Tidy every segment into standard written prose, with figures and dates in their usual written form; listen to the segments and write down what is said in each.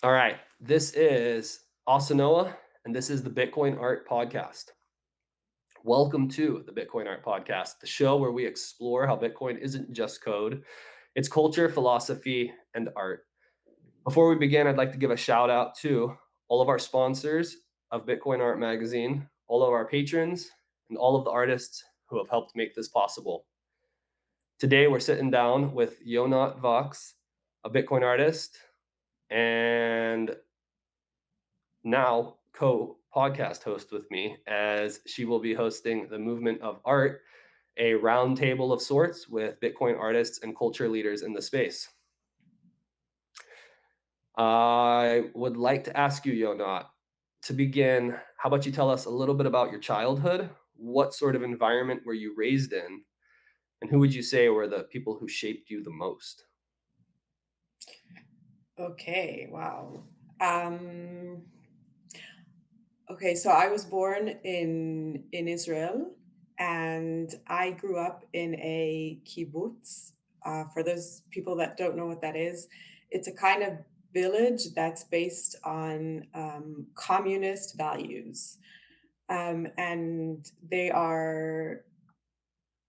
All right. This is Asanoha, and this is the Bitcoin Art Podcast. Welcome to the Bitcoin Art Podcast, the show where we explore how Bitcoin isn't just code, it's culture, philosophy, and art. Before we begin, I'd like to give a shout out to all of our sponsors of Bitcoin Art Magazine, all of our patrons, and all of the artists who have helped make this possible. Today, we're sitting down with Yonat Vaks, a Bitcoin artist, and now co-podcast host with me, as she will be hosting the Movement of Art, a roundtable of sorts with Bitcoin artists and culture leaders in the space. I would like to ask you, Yonat, to begin, how about you tell us a little bit about your childhood? What sort of environment were you raised in? And who would you say were the people who shaped you the most? Okay, wow. Um, okay, so I was born in Israel, and I grew up in a kibbutz. For those people that don't know what that is, it's a kind of village that's based on communist values, and they are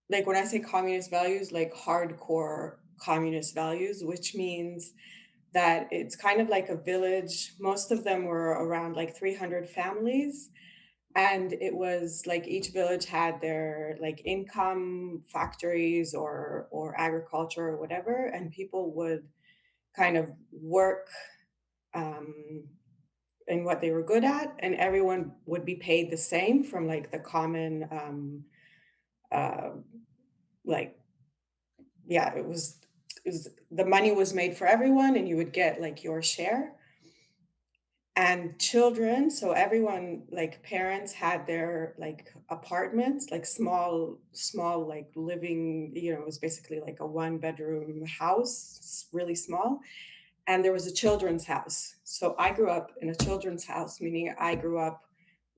like when I say communist values, like hardcore communist values, which means that it's kind of like a village. Most of them were around like 300 families. And it was like each village had their like income factories or agriculture or whatever, and people would kind of work um, in what they were good at, and everyone would be paid the same from like the common uh, like yeah, it was the money was made for everyone, and you would get like your share. And children, so everyone, like parents had their like apartments, like small like living, it was basically like a one bedroom house, really small. And there was a children's house. So I grew up in a children's house, meaning I grew up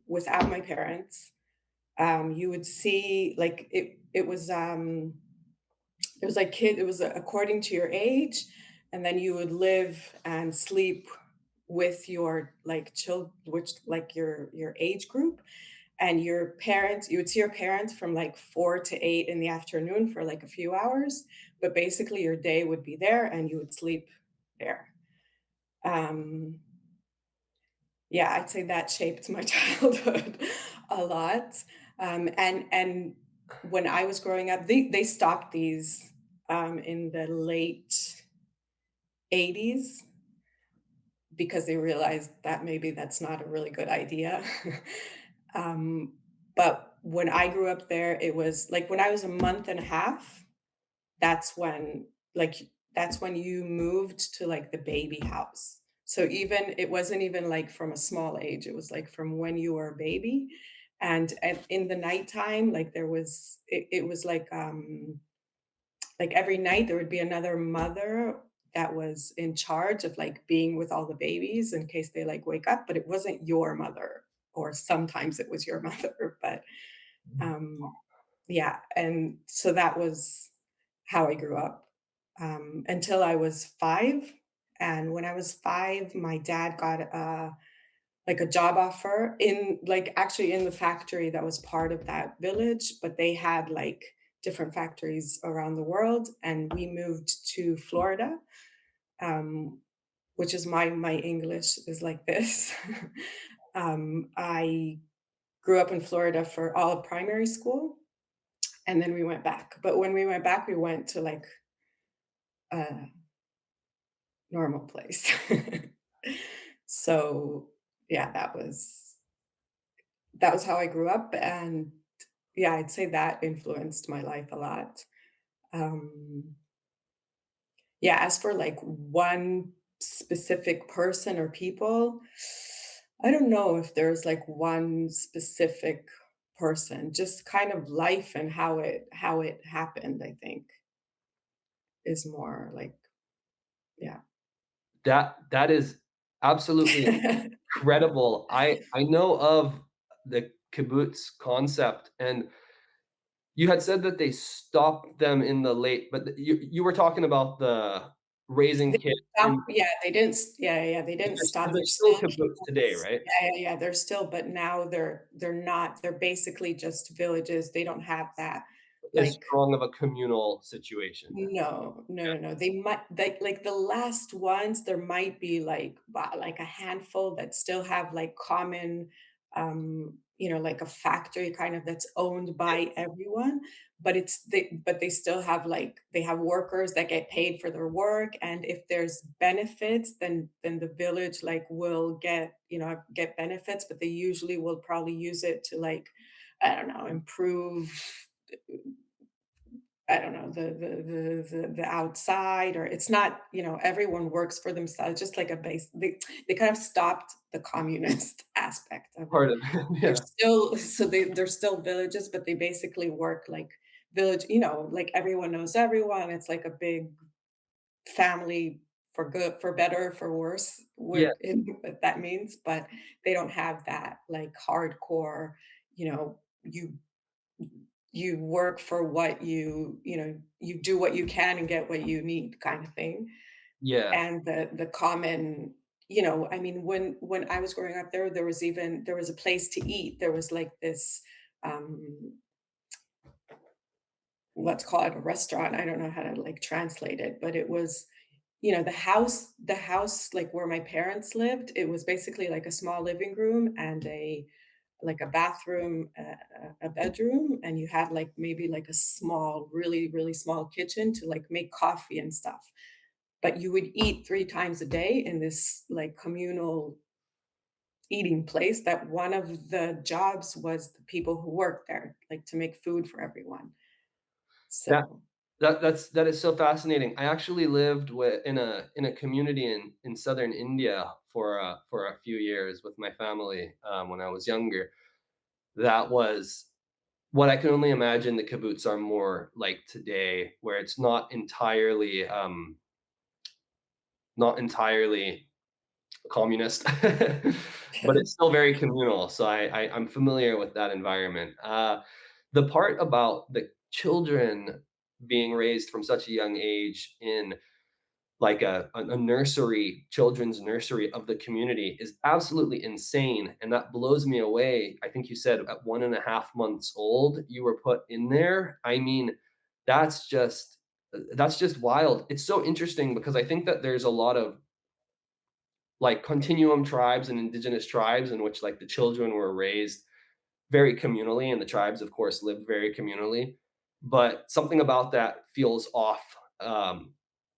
without my parents. You would see like it was like it was according to your age, and then you would live and sleep with your like child, which like your age group, and your parents. You would see your parents from like 4 to 8 in the afternoon for like a few hours, but basically your day would be there, and you would sleep there. Um, yeah, I'd say that shaped my childhood a lot. And when I was growing up, they stopped these in the late 80s because they realized that maybe that's not a really good idea. um, but when I grew up there, it was like when I was a month and a half, that's when like that's when you moved to like the baby house. So even it wasn't even like from a small age, it was like from when you were a baby. And in the nighttime, like it was like every night there would be another mother that was in charge of like being with all the babies in case they like wake up, but it wasn't your mother, or sometimes it was your mother, but um yeah. And so that was how I grew up until I was 5. And when I was 5, my dad got like a job offer in like actually in the factory that was part of that village, but they had like different factories around the world, and we moved to Florida, um, which is my English is like this. I grew up in Florida for all of primary school, and then we went back. But when we went back, we went to like a normal place. So yeah, that was how I grew up, and yeah, I'd say that influenced my life a lot. Um, yeah, as for like one specific person or people, I don't know if there's like one specific person, just kind of life and how it happened, I think is more like, yeah. That is absolutely incredible. I know of the kibbutz concept, and you had said that they stopped them in the late, but you were talking about the raising They kids stop, in yeah, they didn't s yeah, yeah, they didn't stop, there's there's still still kibbutz today, kibbutz. right? Yeah, yeah, yeah, they're still, but now they're not, they're basically just villages, they don't have that, As like, strong of a communal situation. no, no, no, no. They like the last ones, there might be like a handful that still have like common, like a factory kind of that's owned Yeah, by everyone, but they still have like they have workers that get paid for their work, and if there's benefits, then the village like will get benefits, but they usually will probably use it to like, I don't know, improve, I don't know, the outside, or it's not, everyone works for themselves, just like a base. They kind of stopped the communist aspect of it. part of They're yeah, still they're still villages, but they basically work like village, like everyone knows everyone. It's like a big family, for good, for better, for worse, yeah, what that means, but they don't have that like hardcore, you work for what you do what you can and get what you need kind of thing. yeah. And the common, I mean, when I was growing up there, there was a place to eat. There was like this, um, let's call it a restaurant. I don't know how to like translate it, but it was, the house like where my parents lived, it was basically like a small living room and a bathroom, a bedroom, and you had like maybe like a small, really, really small kitchen to like make coffee and stuff. But you would eat 3 times a day in this like communal eating place, that one of the jobs was the people who worked there, like to make food for everyone. That So that is so fascinating. I actually lived in a community in Southern India for a few years with my family, when I was younger. That was what I can only imagine the kibbutz are more like today, where it's not entirely communist, but it's still very communal. So I'm familiar with that environment. The part about the children being raised from such a young age in like a nursery, children's nursery of the community is absolutely insane, and that blows me away. I think you said at 1.5 months old, you were put in there. I mean, that's just that's just wild. It's so interesting because I think that there's a lot of like continuum tribes and indigenous tribes in which like the children were raised very communally and the tribes of course lived very communally, but something about that feels off,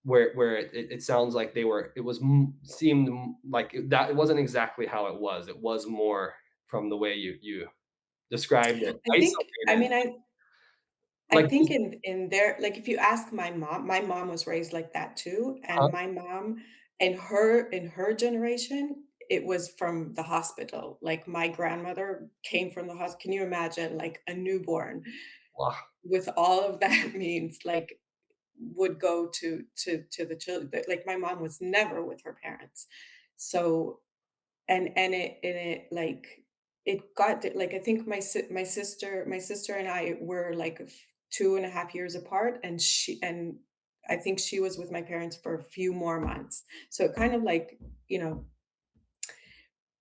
where it sounds like it was seemed like that it wasn't exactly how it was more from the way you described it, I think, I isolated, mean, I like think in their, like, if you ask my mom was raised like that too, huh? and my mom, in her generation, it was from the hospital. Like, my grandmother came from the hospital. Can you imagine, like, a newborn Wow, with all of that means, like, would go to the children. Like, my mom was never with her parents. So, and it like it got like, I think my sister and I were like 2.5 years apart, and I think she was with my parents for a few more months. So it kind of like, you know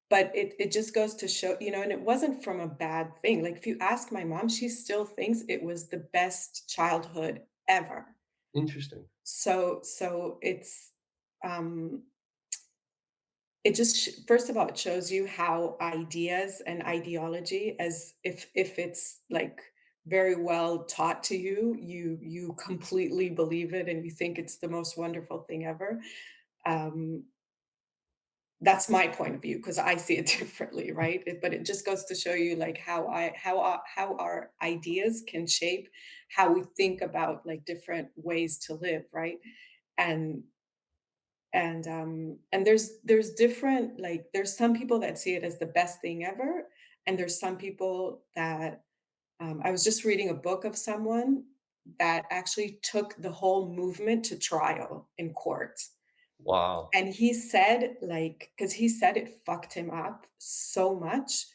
but it just goes to show, and it wasn't from a bad thing. Like, if you ask my mom, she still thinks it was the best childhood ever. interesting, So um it just first of all, it shows you how ideas and ideology, as if it's like very well taught to you, you completely believe it and you think it's the most wonderful thing ever. um that's my point of view, because I see it differently, right? But it just goes to show you like how our ideas can shape how we think about like different ways to live, right? and and there's different, like, there's some people that see it as the best thing ever, and there's some people that, I was just reading a book of someone that actually took the whole movement to trial in court, wow, and he said, like, because he said it fucked him up so much,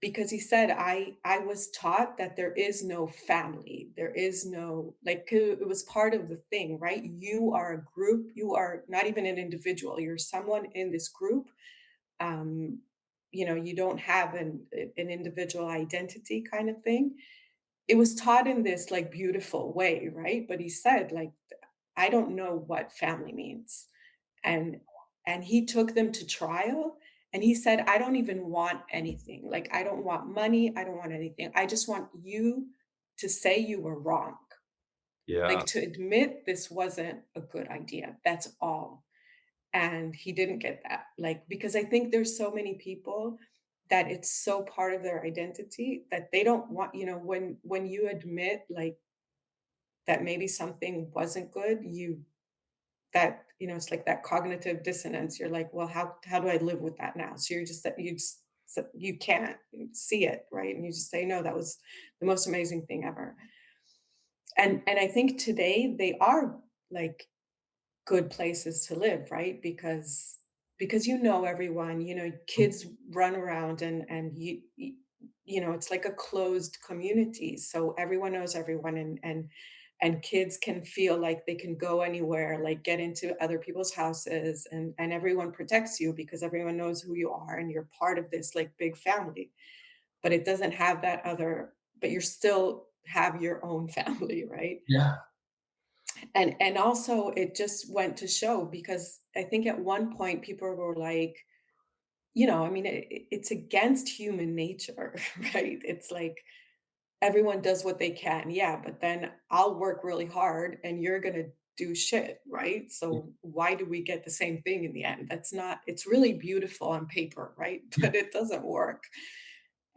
Because he said, I was taught that there is no family, there is no like it was part of the thing, right? You are a group, you are not even an individual, you're someone in this group. um, you don't have an individual identity kind of thing. It was taught in this like beautiful way, right? But he said, like, I don't know what family means. And he took them to trial, and he said, I don't even want anything. Like, I don't want money, I don't want anything. I just want you to say you were wrong. Yeah. Like, to admit this wasn't a good idea. That's all. And he didn't get that, like, because I think there's so many people that it's so part of their identity that they don't want, when you admit, like, that maybe something wasn't good, it's like that cognitive dissonance. You're like, well, how do I live with that now? So you're just that you just you can't see it, right? And you just say, no, that was the most amazing thing ever. And I think today they are like good places to live, right? Because everyone, kids run around, and it's like a closed community. So everyone knows everyone, and kids can feel like they can go anywhere, like get into other people's houses, and everyone protects you because everyone knows who you are and you're part of this like big family. But it doesn't have that other, but you're still have your own family, right? Yeah. And also it just went to show, because I think at one point people were like, I mean, it's against human nature, right? It's like everyone does what they can, yeah, but then I'll work really hard and you're gonna do shit, right? So why do we get the same thing in the end? That's not, it's really beautiful on paper, right? But it doesn't work.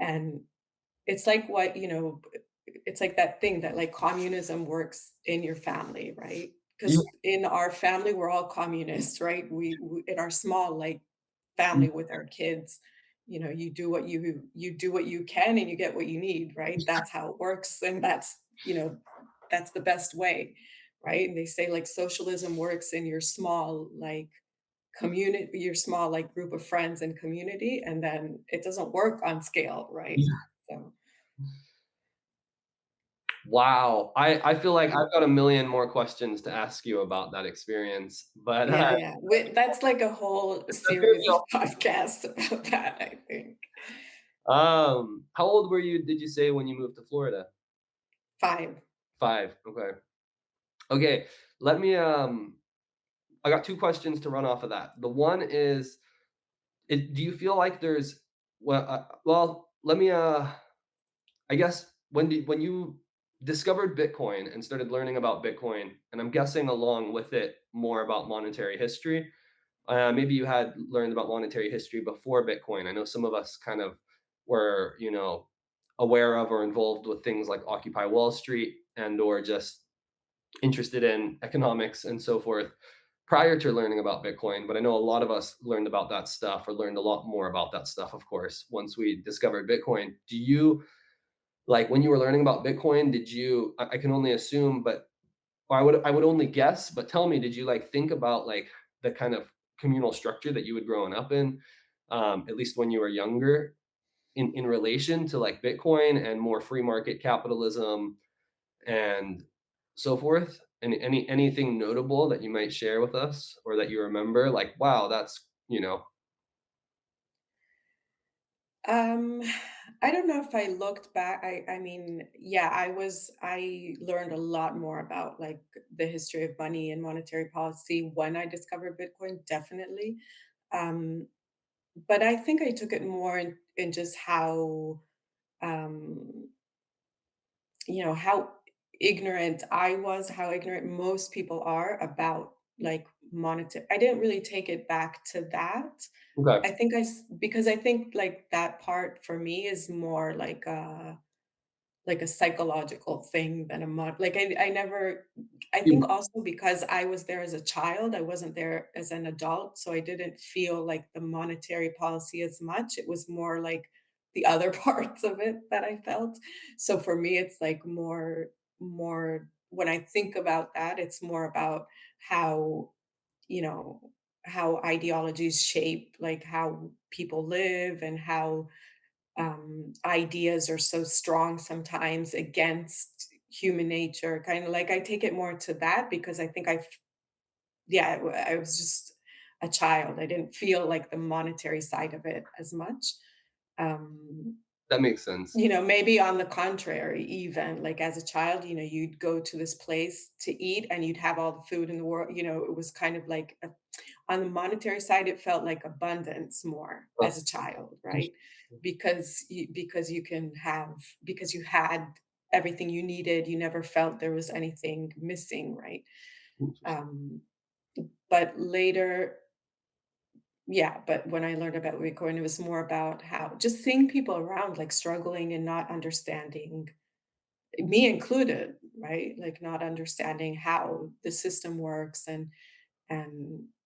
And it's like it's like that thing that like communism works in your family, right? Yeah. Because in our family, we're all communists, right? We in our small like family with our kids, you do what you can and you get what you need, right? That's how it works, and that's the best way, right? And they say like socialism works in your small like community, your small like group of friends and community, and then it doesn't work on scale, right? Yeah. So Wow. I feel like yeah. I've got a million more questions to ask you about that experience, but, Yeah, yeah. That's like a whole that's gonna series be of all. podcasts about that, I think. How old were you, did you say, when you moved to Florida? 5. 5, okay. Okay, let me, I got 2 questions to run off of that. The one is, do you feel like there's well, let me, I guess when you discovered Bitcoin and started learning about Bitcoin, and I'm guessing along with it more about monetary history, maybe you had learned about monetary history before Bitcoin. I know some of us kind of were, aware of or involved with things like Occupy Wall Street and or just interested in economics and so forth prior to learning about Bitcoin. But I know a lot of us learned about that stuff, or learned a lot more about that stuff, of course, once we discovered Bitcoin. Do you, like, when you were learning about Bitcoin, did you, I can only assume, but or I would only guess, but tell me, did you like think about like the kind of communal structure that you had grown up in, at least when you were younger, in relation to like Bitcoin and more free market capitalism and so forth? Anything notable that you might share with us or that you remember? Like, wow, that's, Um, I don't know if I looked back. I mean, yeah, I learned a lot more about like the history of money and monetary policy when I discovered Bitcoin, definitely. Um, but I think I took it more in just um how ignorant I was, how ignorant most people are about like monetary. I didn't really take it back to that. okay. I think because I think like that part for me is more like a psychological thing than a like I never. I think You- also because I was there as a child, I wasn't there as an adult, so I didn't feel like the monetary policy as much. It was more like the other parts of it that I felt. So for me, it's like more when I think about that, it's more about how, you know, how ideologies shape like how people live, and how ideas are so strong sometimes against human nature. Kind of like I take it more to that because I think yeah, I was just a child. I didn't feel like the monetary side of it as much. Um, That makes sense. Maybe on the contrary, even like as a child, you'd go to this place to eat and you'd have all the food in the world. It was kind of like on the monetary side, it felt like abundance more Huh, as a child, right? interesting. Because you had everything you needed. You never felt there was anything missing, right? Interesting. Um, but later, yeah, but when I learned about Bitcoin, it was more about how just seeing people around like struggling and not understanding, me included, right? Like not understanding how the system works and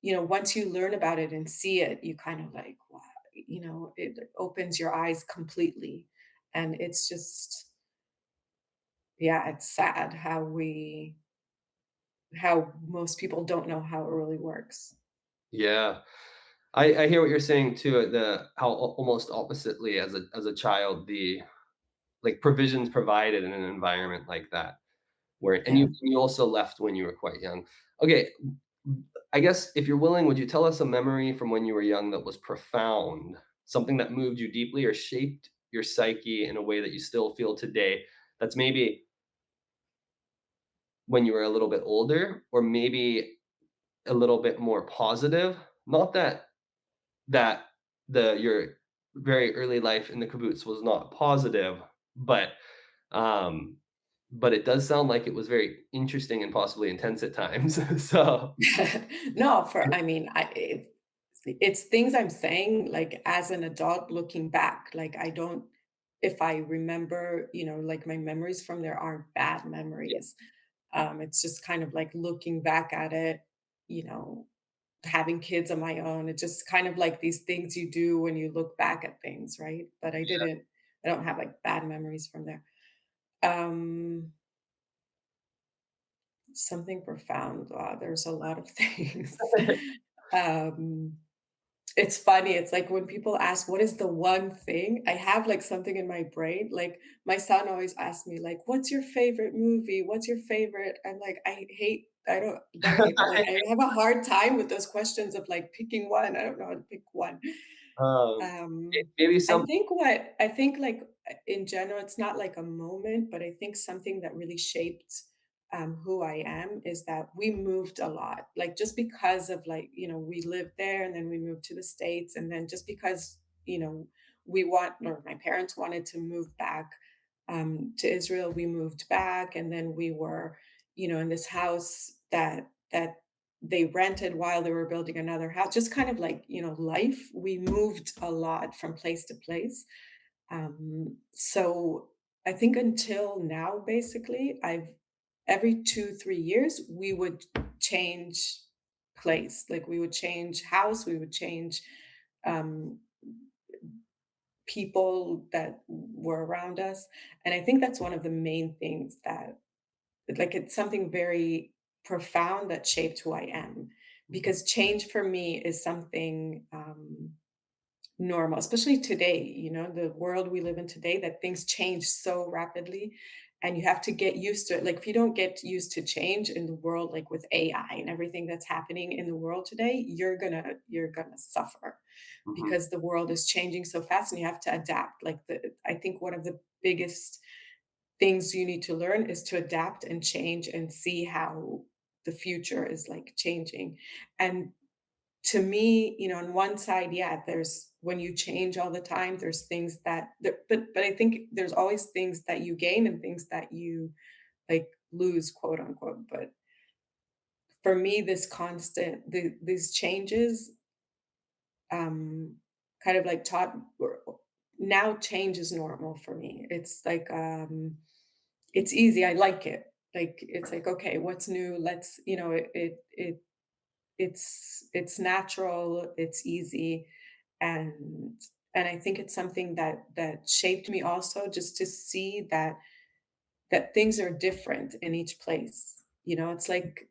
once you learn about it and see it, you kind of like, wow, it opens your eyes completely. And it's just, yeah, it's sad how most people don't know how it really works. Yeah. I hear what you're saying too, the how almost oppositely as a child, the like provisions provided in an environment like that, where and Yeah. you also left when you were quite young. Okay, I guess if you're willing, would you tell us a memory from when you were young that was profound, something that moved you deeply or shaped your psyche in a way that you still feel today? That's maybe when you were a little bit older, or maybe a little bit more positive. Not that the your very early life in the kibbutz was not positive, but um, but it does sound like it was very interesting and possibly intense at times. So No, I mean, it's things I'm saying like as an adult looking back. Like I don't, if I remember, like my memories from there aren't bad yeah, memories. It's just kind of like looking back at it, you know, having kids of my own. It's just kind of like these things you do when you look back at things, right? But I don't have like bad memories from there. Um, Something profound. Wow, there's a lot of things. Um, it's funny. It's like when people ask, "What is the one thing?" I have like something in my brain. Like my son always asks me, like, "What's your favorite movie? What's your favorite?" I'm like, I hate. I don't not hate, but like I have a hard time with those questions of like picking one. I don't know how to pick one. um, Um, maybe some I think like in general, it's not like a moment, but I think something that really shaped who I am is that we moved a lot. Like just because of like, we lived there and then we moved to the States. And then just because, or my parents wanted to move back to Israel, we moved back. And then we were, in this house that they rented while they were building another house, just kind of like, life. We moved a lot from place to place. So I think until now, basically, every 2, 3 years, we would change place. Like we would change house, we would change um, people that were around us. And I think that's one of the main things that, like, it's something very profound that shaped who I am. Because change for me is something normal, especially today, the world we live in today, that things change so rapidly and you have to get used to it. Like if you don't get used to change in the world, like with AI and everything that's happening in the world today, you're gonna suffer mhm, because the world is changing so fast and you have to adapt. I think one of the biggest things you need to learn is to adapt and change and see how the future is like changing. And to me, on one side, yeah, there's when you change all the time, there's things but I think there's always things that you gain and things that you like lose, quote unquote. But for me, these changes, um, kind of like taught now change is normal for me. It's like it's easy. I like it. Like it's like okay, what's new? Let's it's natural. It's easy and I think it's something that shaped me also just to see that things are different in each place. It's like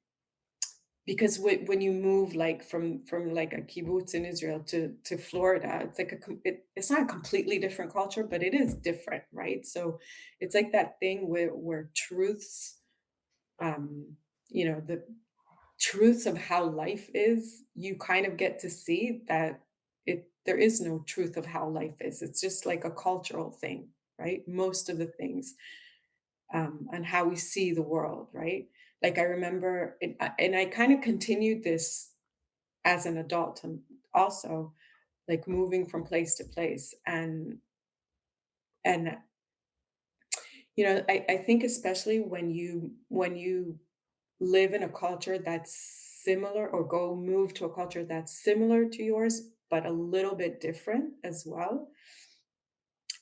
because when you move like from like a kibbutz in Israel to Florida, it's like it's not a completely different culture, but it is different, right? So it's like that thing where truths, um, the truths of how life is, you kind of get to see that there is no truth of how life is. It's just like a cultural thing, right? Most of the things, and how we see the world, right? Like I remember, and I kind of continued this as an adult, and also like moving from place to place, and I think especially when you live in a culture that's similar, or go move to a culture that's similar to yours but a little bit different as well,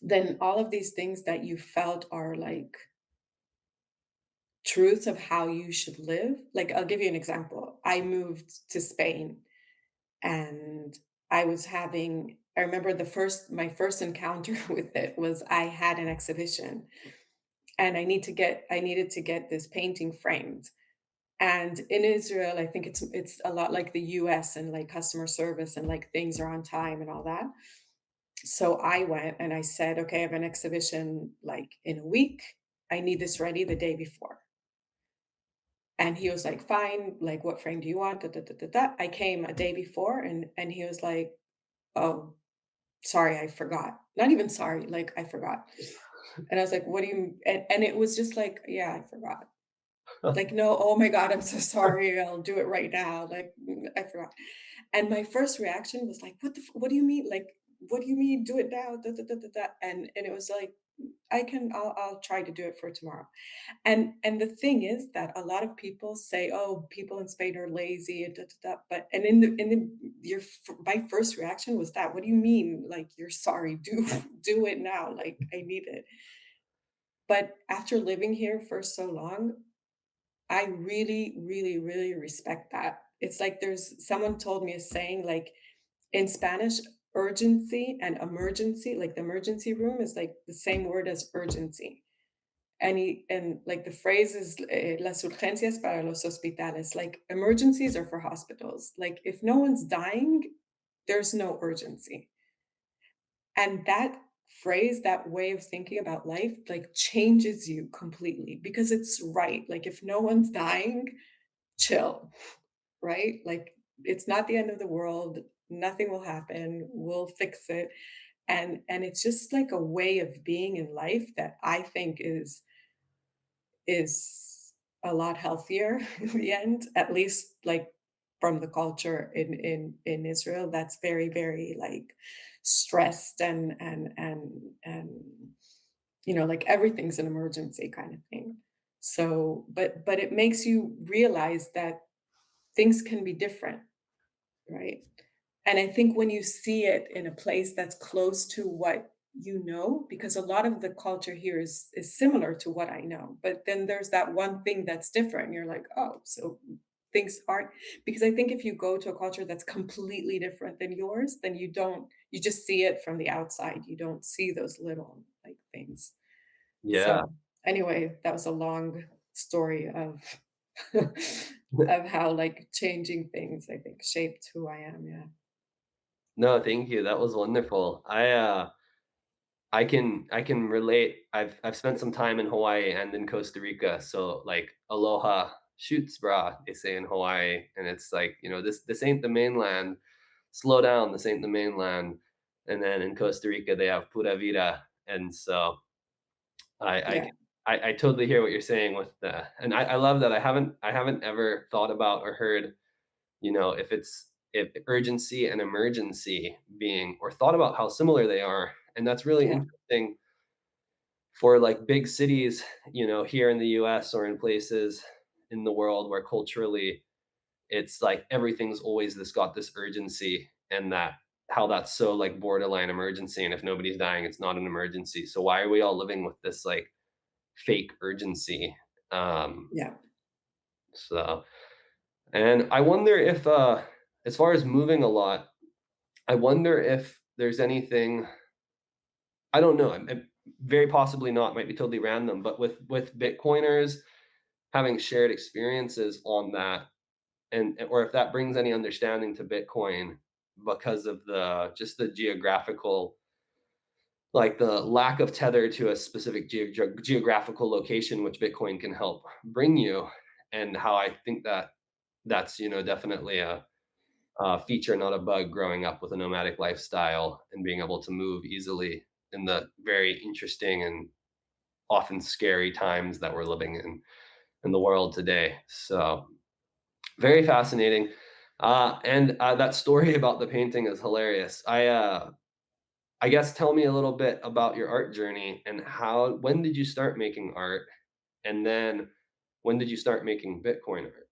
then all of these things that you felt are like truths of how you should live. Like, I'll give you an example. I moved to Spain, and I remember my first encounter with it was I had an exhibition, and I needed to get this painting framed. And in Israel, I think it's a lot like the US, and like customer service, and like things are on time and all that. So I went and I said, "Okay, I have an exhibition like in a week. I need this ready the day before." And he was like, "Fine, like what frame do you want?" Da, da, da, da, da. I came a day before, and he was like, "Oh, sorry, I forgot." Not even sorry, like I forgot. And I was like, "What do you?" And it was just like, "Yeah, I forgot." Like, "No, oh my God, I'm so sorry. I'll do it right now." Like, I forgot. And my first reaction was like, what do you mean? Like, what do you mean do it now? Da, da, da, da, da. And it was like, I'll try to do it for tomorrow. And the thing is that a lot of people say, "Oh, people in Spain are lazy," da, da, da, but and my first reaction was that, "What do you mean? Like, you're sorry? Do do it now. Like, I need it." But after living here for so long, I really, really, really respect that. It's like someone told me a saying, like in Spanish, urgency and emergency, like the emergency room is like the same word as urgency. And like the phrase is las urgencias para los hospitales, like emergencies are for hospitals. Like if no one's dying, there's no urgency. And that phrase, that way of thinking about life, like changes you completely, because it's right. Like if no one's dying, chill, right? Like it's not the end of the world. Nothing will happen. We'll fix it. And it's just like a way of being in life that I think is a lot healthier in the end, at least like from the culture in Israel that's very, very like stressed, and like everything's an emergency kind of thing. So, but it makes you realize that things can be different, right? And I think when you see it in a place that's close to what you know, because a lot of the culture here is similar to what I know, but then there's that one thing that's different. And you're like, oh, so things aren't, because I think if you go to a culture that's completely different than yours, then you just see it from the outside. You don't see those little like things. Yeah. So anyway, that was a long story of of how like changing things, I think, shaped who I am. Yeah. No, thank you. That was wonderful. I can relate. I've spent some time in Hawaii and in Costa Rica, so, like, aloha shoots, brah, they say in Hawaii, and it's like, "This ain't the mainland. Slow down, this ain't the mainland." And then in Costa Rica, they have pura vida, and so I I Yeah. c I totally hear what you're saying with the and I love that. I haven't ever thought about or heard, if urgency and emergency being or thought about how similar they are, and that's really Yeah. interesting for, like, big cities, here in the US or in places in the world where culturally it's like everything's always got this urgency, and that how that's so, like, borderline emergency, and if nobody's dying, it's not an emergency. So why are we all living with this, like, fake urgency? Um, Yeah. so and I wonder if, as far as moving a lot, I wonder if there's anything. I don't know, very possibly not, might be totally random, but with Bitcoiners having shared experiences on that, and or if that brings any understanding to Bitcoin because of the just the geographical, like the lack of tether to a specific geographical location, which Bitcoin can help bring you, and how I think that that's definitely a feature, not a bug, growing up with a nomadic lifestyle and being able to move easily in the very interesting and often scary times that we're living in the world today. So very fascinating. And that story about the painting is hilarious. I guess tell me a little bit about your art journey and when did you start making art? And then when did you start making Bitcoin art?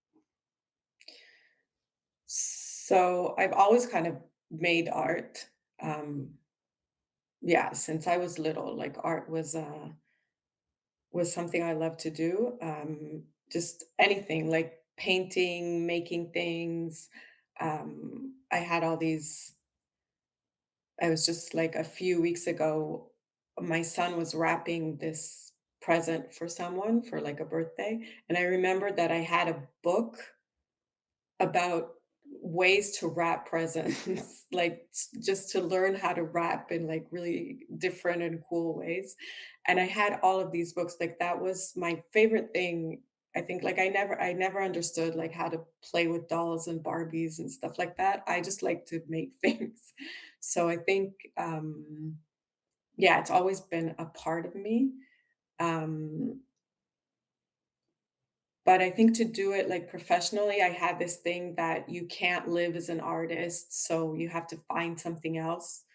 So I've always kind of made art. Um, yeah, since I was little, like art was something I loved to do. Just anything like painting, making things. I had all these. I was just like a few weeks ago, my son was wrapping this present for someone for like a birthday, and I remembered that I had a book about ways to wrap presents, like just to learn how to wrap in like really different and cool ways. And I had all of these books. Like that was my favorite thing. I think like I never understood like how to play with dolls and Barbies and stuff like that. I just like to make things. So I think yeah, it's always been a part of me. Um But I think to do it, like, professionally, I had this thing that you can't live as an artist, so you have to find something else.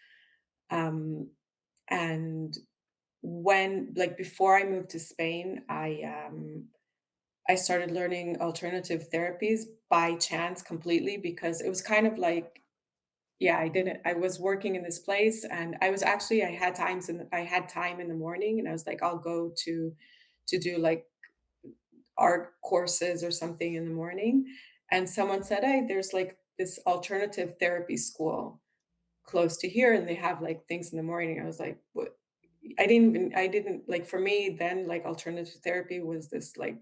Um, and when like, before I moved to Spain, I started learning alternative therapies by chance completely because it was kind of like yeah, I was working in this place, and I was actually I had time in the morning, and I was like, "I'll go to do, like, art courses or something in the morning, and someone said, "Hey, there's like this alternative therapy school close to here, and they have like things in the morning." I was like, "What?" I didn't like for me then like alternative therapy was this like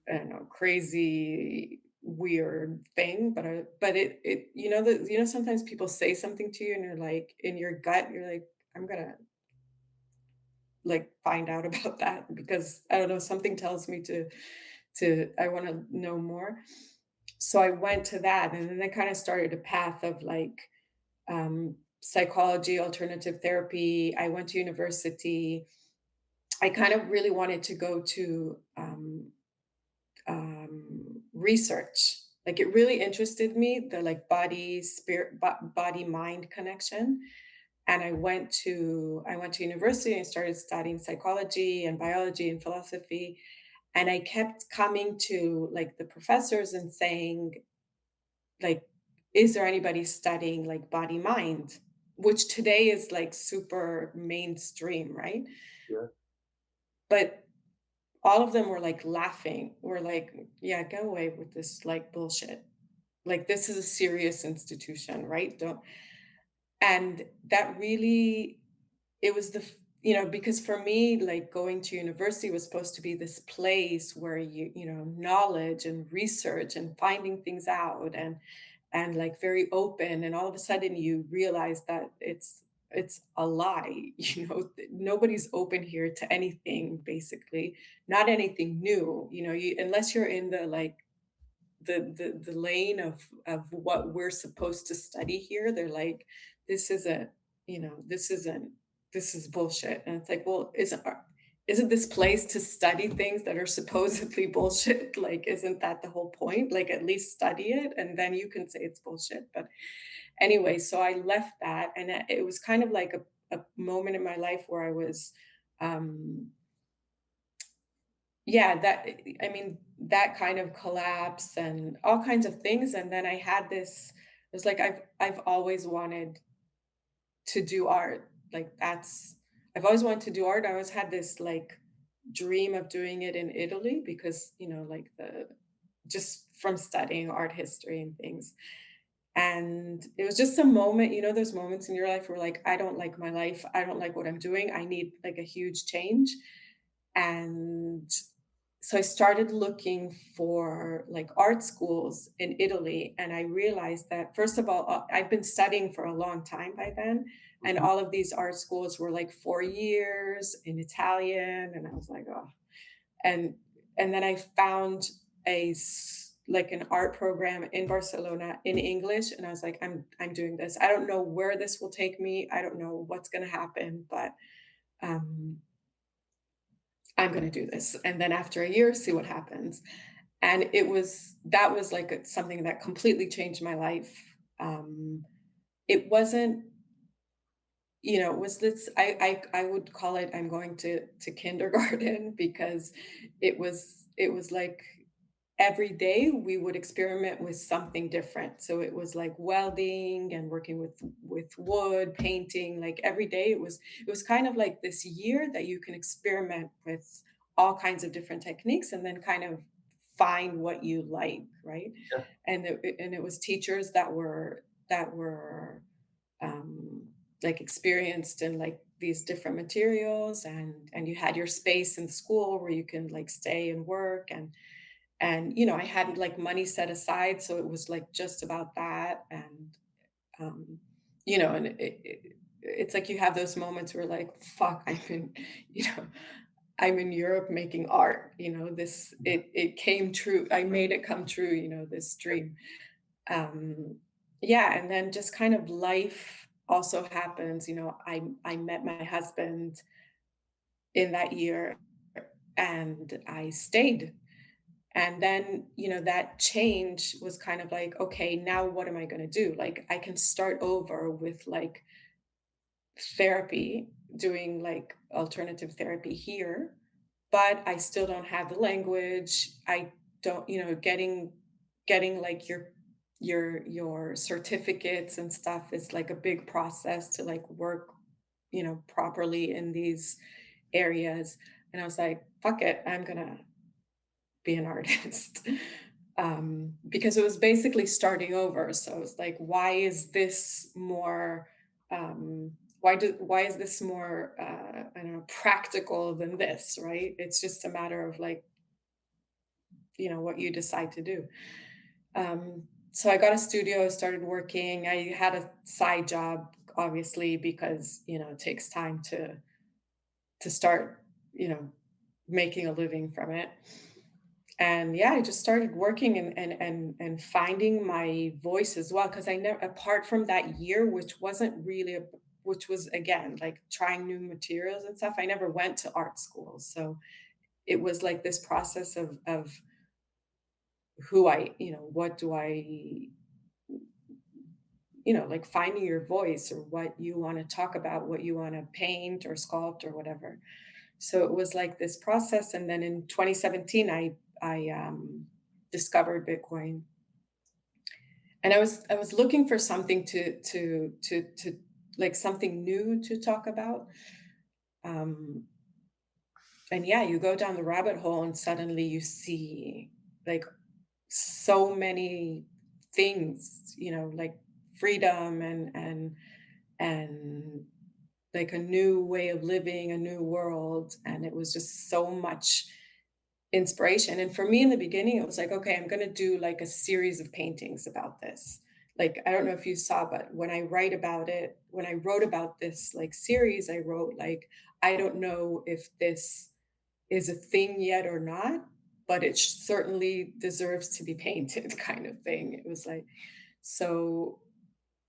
I don't know crazy weird thing, but it sometimes people say something to you and you're like in your gut you're like I'm gonna like find out about that because I don't know something tells me to I want to know more. So I went to that and then I kind of started a path of like psychology, alternative therapy. I went to university. I kind of really wanted to go to research. Like it really interested me, the like body, spirit, body, mind connection. And I went to university and started studying psychology and biology and philosophy. And I kept coming to like the professors and saying, like, is there anybody studying like body mind? Which today is like super mainstream, right? Yeah, But all of them were like laughing. Were like, yeah, go away with this like bullshit. Like this is a serious institution, right? Don't and that really it was because for me like going to university was supposed to be this place where knowledge and research and finding things out and like very open and all of a sudden you realize that it's a lie nobody's open here to anything basically, not anything new, unless you're in the like the lane of what we're supposed to study here. They're like, this isn't, this isn't, this is bullshit. And it's like, well, isn't this place to study things that are supposedly bullshit? Like, isn't that the whole point? Like, at least study it, and then you can say it's bullshit. But anyway, so I left that, and it was kind of like a moment in my life where I was, um, yeah, I mean, that kind of collapse and all kinds of things, and then I had this it was like I've always wanted to do art, like, I've always wanted to do art. I always had this, like, dream of doing it in Italy because, like, the just from studying art history and things, and it was just a moment, those moments in your life where, like, "I don't like my life, I don't like what I'm doing, I need, like, a huge change," and so I started looking for like art schools in Italy, and I realized that first of all, I've been studying for a long time by then, and Mhm. all of these art schools were like 4 years in Italian, and I was like, oh, and and then I found like an art program in Barcelona in English, and I was like, I'm doing this. I don't know where this will take me. I don't know what's going to happen, but um, I'm going to do this. And then after a year, see what happens. And that was like something that completely changed my life. It wasn't, it was this, I would call it, I'm going to kindergarten because it was like every day we would experiment with something different. So it was like welding and working with wood, painting. Like every day it was kind of like this year that you can experiment with all kinds of different techniques and then kind of find what you like, right? Yeah. And it was teachers that were like experienced in like these different materials, and you had your space in school where you can like stay and work, and I had like money set aside, so it was like just about that. And um and it's like you have those moments where like, fuck, you know I'm in Europe making art. This it came true. I made it come true, this dream. Yeah, and then just kind of life also happens. I met my husband in that year, and I stayed. And then, that change was kind of like, okay, now what am I going to do? Like, I can start over with like therapy, doing like alternative therapy here, but I still don't have the language. I don't, getting like your certificates and stuff is like a big process to like work, properly in these areas. And I was like, fuck it, I'm gonna be an artist. Because it was basically starting over. So it's like, why is this more? Why is this more? I don't know, practical than this, right? It's just a matter of like, what you decide to do. So I got a studio, started working. I had a side job, obviously, because it takes time to start, you know, making a living from it. And yeah, I just started working and finding my voice as well, because I never, apart from that year, which wasn't really which was again like trying new materials and stuff, I never went to art school. So it was like this process of who what do I, like finding your voice or what you want to talk about, what you want to paint or sculpt or whatever. So it was like this process. And then in 2017, I discovered Bitcoin, and I was looking for something to like something new to talk about. Um, and yeah, you go down the rabbit hole, and suddenly you see like so many things, like freedom and like a new way of living, a new world, and it was just so much inspiration. And for me in the beginning, it was like, okay, I'm going to do like a series of paintings about this. Like, I don't know if you saw, but when I wrote about this like series, I wrote like, I don't know if this is a thing yet or not, but it certainly deserves to be painted kind of thing. It was like, so,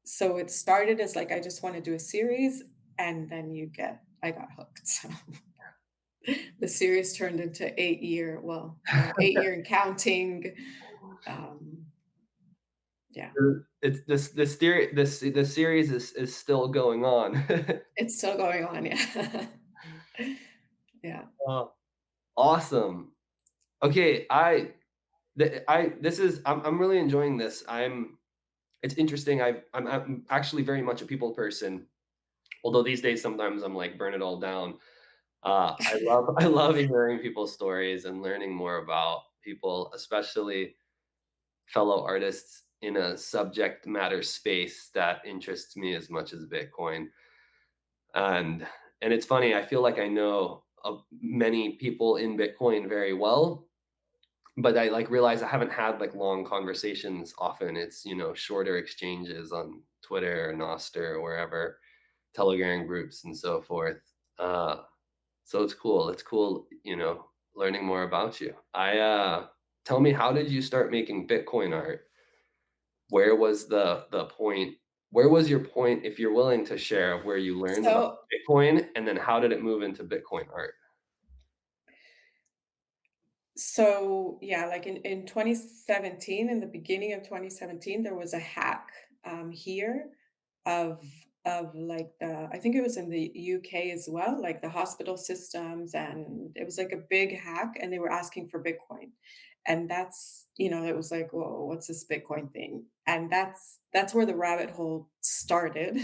so it started as like, I just want to do a series. And then I got hooked. So the series turned into 8 year, well, 8 year and counting. Um, yeah, It's this series is still going on. it's still going on. Yeah. Yeah. Uh, awesome. Okay, I'm really enjoying this. It's interesting. I'm actually very much a people person. Although these days sometimes I'm like burn it all down. I love hearing people's stories and learning more about people, especially fellow artists in a subject matter space that interests me as much as Bitcoin. And and it's funny, I feel like I know many people in Bitcoin very well, but I like realize I haven't had like long conversations often. It's, shorter exchanges on Twitter or Nostr or wherever, Telegram groups and so forth. Uh, so it's cool. It's cool, learning more about you. Tell me, how did you start making Bitcoin art? Where was the point? Where was your point, if you're willing to share, of where you learned about So Bitcoin, and then how did it move into Bitcoin art? So yeah, like in 2017, in the beginning of 2017, there was a hack here of like the I think it was in the UK as well, like the hospital systems, and it was like a big hack, and they were asking for Bitcoin. And that's, it was like, whoa, what's this Bitcoin thing? And that's where the rabbit hole started.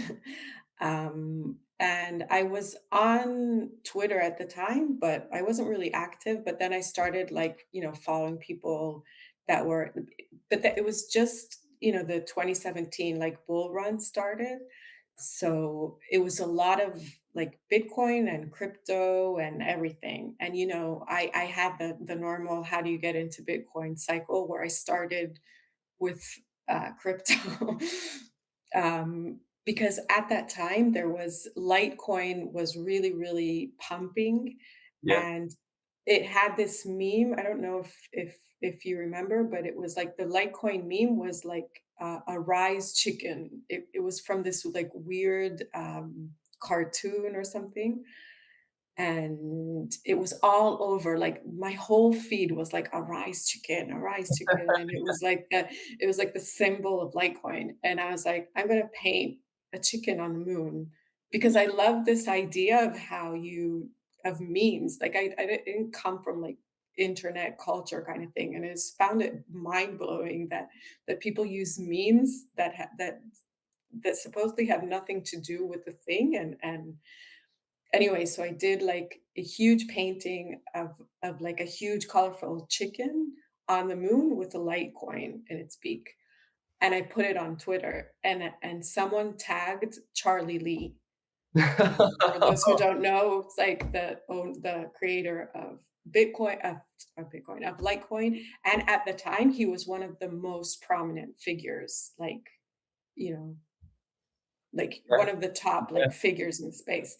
And I was on Twitter at the time, but I wasn't really active. But then I started like, following people that were, it was just, the 2017 like bull run started. So it was a lot of like Bitcoin and crypto and everything. And, I had the normal how do you get into Bitcoin cycle where I started with crypto. Because at that time there was Litecoin was really, really pumping, Yeah. and it had this meme. I don't know if you remember, but it was like the Litecoin meme was like a rise chicken. It was from this like weird cartoon or something, and it was all over, like my whole feed was like a rice chicken, and it was like the symbol of Litecoin, and I was like, I'm gonna paint a chicken on the moon because I love this idea of how you of memes. Like I didn't come from like internet culture kind of thing, and I just found it mind blowing that people use memes that supposedly have nothing to do with the thing. And anyway, so I did like a huge painting of like a huge colorful chicken on the moon with a light coin in its beak. And I put it on Twitter, and someone tagged Charlie Lee. For those who don't know, it's like the creator of Bitcoin, of Litecoin. And at the time, he was one of the most prominent figures, you know, like Yeah, one of the top yeah. like figures in space.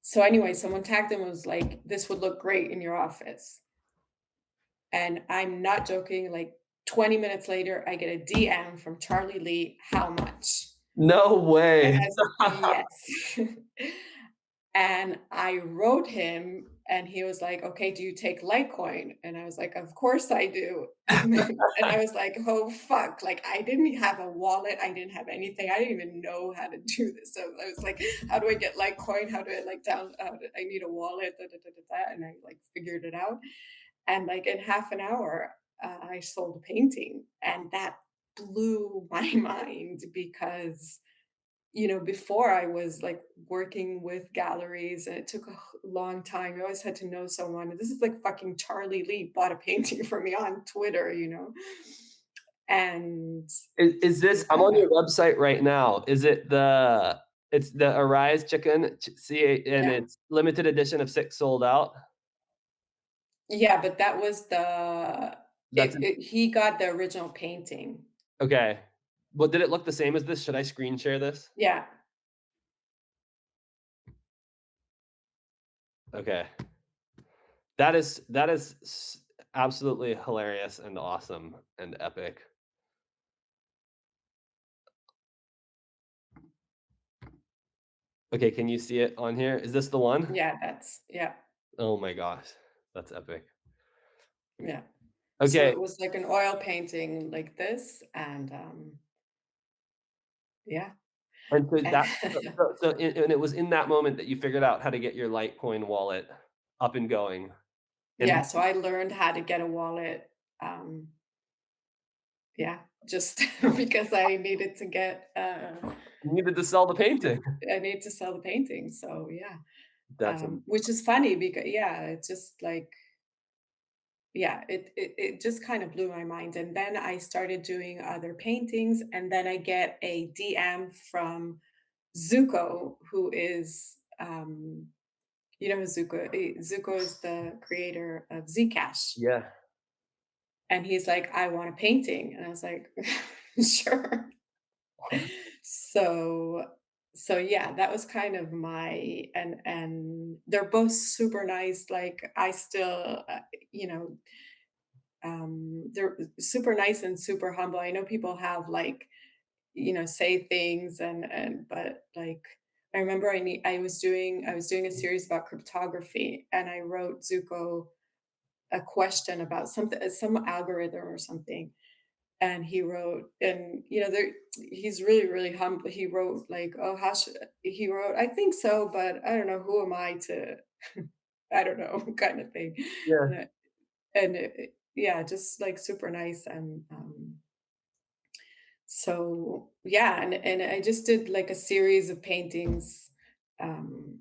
So anyway, someone tagged him and was like, "This would look great in your office." And I'm not joking, like 20 minutes later, I get a DM from Charlie Lee, "How much?" No And way. I said, "Yes." And I wrote him, and he was like, "Okay, do you take Litecoin?" And I was like, "Of course I do." And I was like, "Oh, fuck." Like, I didn't have a wallet, I didn't have anything, I didn't even know how to do this. So I was like, "How do I get Litecoin? How do I, like, I need a wallet, da, da, da, da, da," and I, like, figured it out. And, like, in half an hour, I sold a painting, and that blew my mind because before I was like working with galleries and it took a long time. I always had to know someone. And this is like fucking Charlie Lee bought a painting for me on Twitter. And Is this, I'm on yeah, your website right now. Is it it's the Arise chicken, and yeah. it's limited edition of 6 sold out? Yeah, but that was the That's an he got the original painting. Okay. Well, did it look the same as this? Should I screen share this? Yeah. Okay. That is absolutely hilarious and awesome and epic. Okay, can you see it on here? Is this the one? Yeah, yeah, Oh my gosh, that's epic. yeah. So Okay, it was like an oil painting like this, and yeah. and so that and it was in that moment that you figured out how to get your Litecoin wallet up and going, and Yeah, so I learned how to get a wallet, um, yeah, just because I needed to get, you needed to sell the painting. I need to sell the painting, so yeah, That's am which is funny because yeah, it's just like yeah, it just kind of blew my mind, and then I started doing other paintings, and then I get a DM from Zuko, who is, you know who Zuko is the creator of Zcash. Yeah. And he's like, "I want a painting." And I was like, "Sure." So so yeah, that was kind of my and they're both super nice. Like I still, you know, they're super nice and super humble. I know people have like, say things and but like I remember I was doing a series about cryptography and I wrote Zuko a question about something, some algorithm or something. And he wrote, and he's really, really humble. He wrote like, "Oh, how should," he wrote, "I think so, but I don't know. Who am I to, I don't know," kind of thing. Yeah. And yeah, just like super nice. And so yeah, and I just did like a series of paintings, um,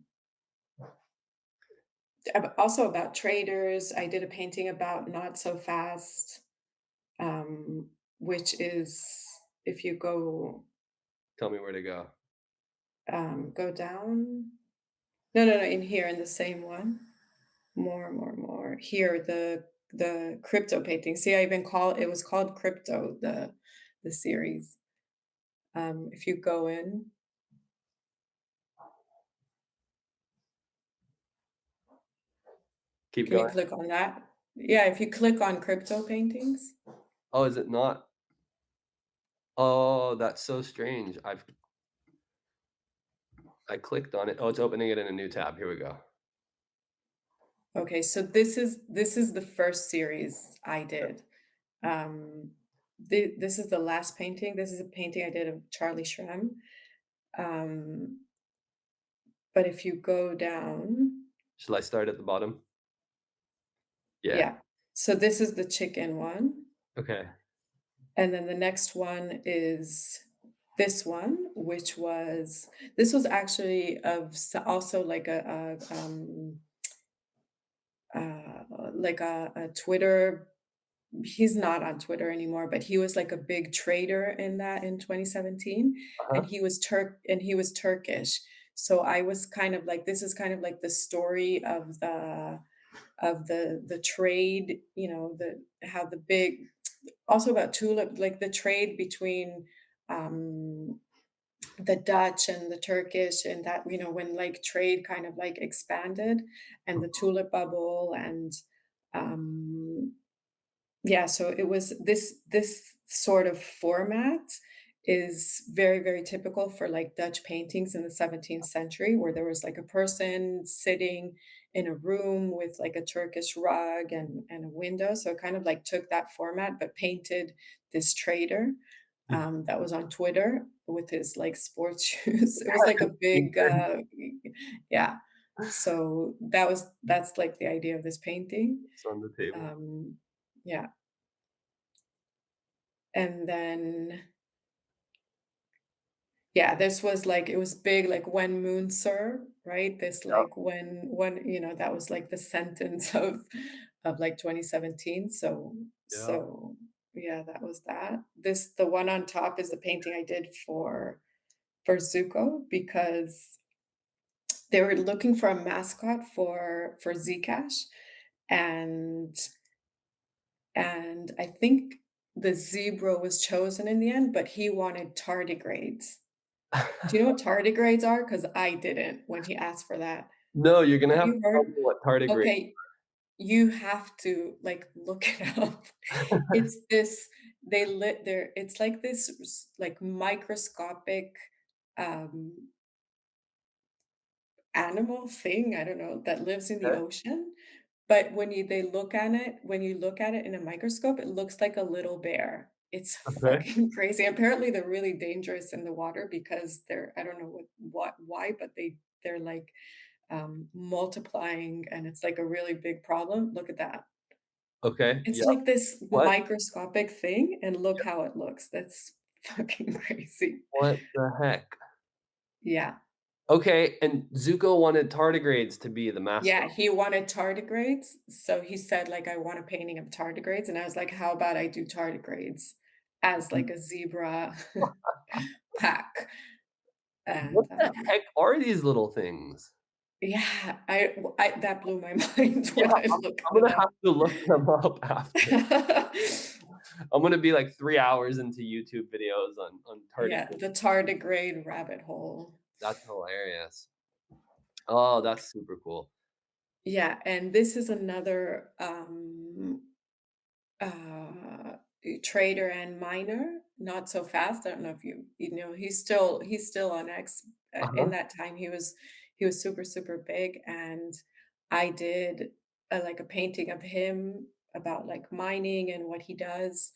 also about traders. I did a painting about Not So Fast, um, which is if you Tell me where to go. go down. No, no, no, in here in the same one. More. Here, the crypto painting. See, I even call it was called Crypto, the series. If you go in, Keep can you going. click on that? Yeah, if you click on crypto paintings. Oh, is it not? Oh, that's so strange. I clicked on it. Oh, it's opening it in a new tab. Here we go. Okay, so this is the first series I did. Um, this is the last painting. This is a painting I did of Charlie Shrem. Um, but if you go down, Shall I start at the bottom? Yeah. yeah. So this is the chicken one. Okay. And then the next one is this one, which was this was actually also like like a Twitter. He's not on Twitter anymore, but he was like a big trader in that in 2017, Uh-huh. and he was Turkish. So I was kind of like, this is kind of like the story of the trade, the how the big, also about tulip, like the trade between um the Dutch and the Turkish, and that, when like trade kind of like expanded, and the tulip bubble. And um yeah, so it was this sort of format is very, very typical for like Dutch paintings in the 17th century, where there was like a person sitting in a room with like a Turkish rug and a window. So it kind of like took that format, but painted this trader that was on Twitter with his like sports shoes. It was like a big, yeah. So that's like the idea of this painting. It's on the table. Um, yeah. And then, yeah, this was like, it was big, like when moon sir, right? This Yep, like when, that was like the sentence of like 2017. So, yep. yeah, that was that. The one on top is the painting I did for Zuko, because they were looking for a mascot for Zcash, and I think the zebra was chosen in the end, but he wanted tardigrades. Do you know what tardigrades are? Because I didn't when he asked for that. No, you're gonna Have have to you tell heard? me what tardigrade. Okay, you have to, like, look it up. It's this they lit there it's like this like, microscopic, um, animal thing, I don't know, that lives in the Okay, ocean, but when you look at it in a microscope, it looks like a little bear. It's okay, fucking crazy. Apparently, they're really dangerous in the water because they're, I don't know why, but they're like, multiplying, and it's like a really big problem. Look at that. okay, It's yep. like this What microscopic thing, and look how it looks. That's fucking crazy. what the heck? Yeah. Okay, and Zuko wanted tardigrades to be the mascot. Yeah, he wanted tardigrades, so he said, like, "I want a painting of tardigrades," and I was like, "How about I do tardigrades as, like, a zebra pack?" What And, the heck are these little things? Yeah, I that blew my mind Yeah, when I I'm looked I'm it gonna up. have to look them up after. I'm gonna be like 3 hours into YouTube videos on Yeah, tardigrade. the tardigrade rabbit hole. That's hilarious. Oh, that's super cool. Yeah, and this is another, uh, trader and miner, not so fast. I don't know if he's still on X. In Uh-huh. that time, he was super, super big, and I did like a painting of him about like mining and what he does.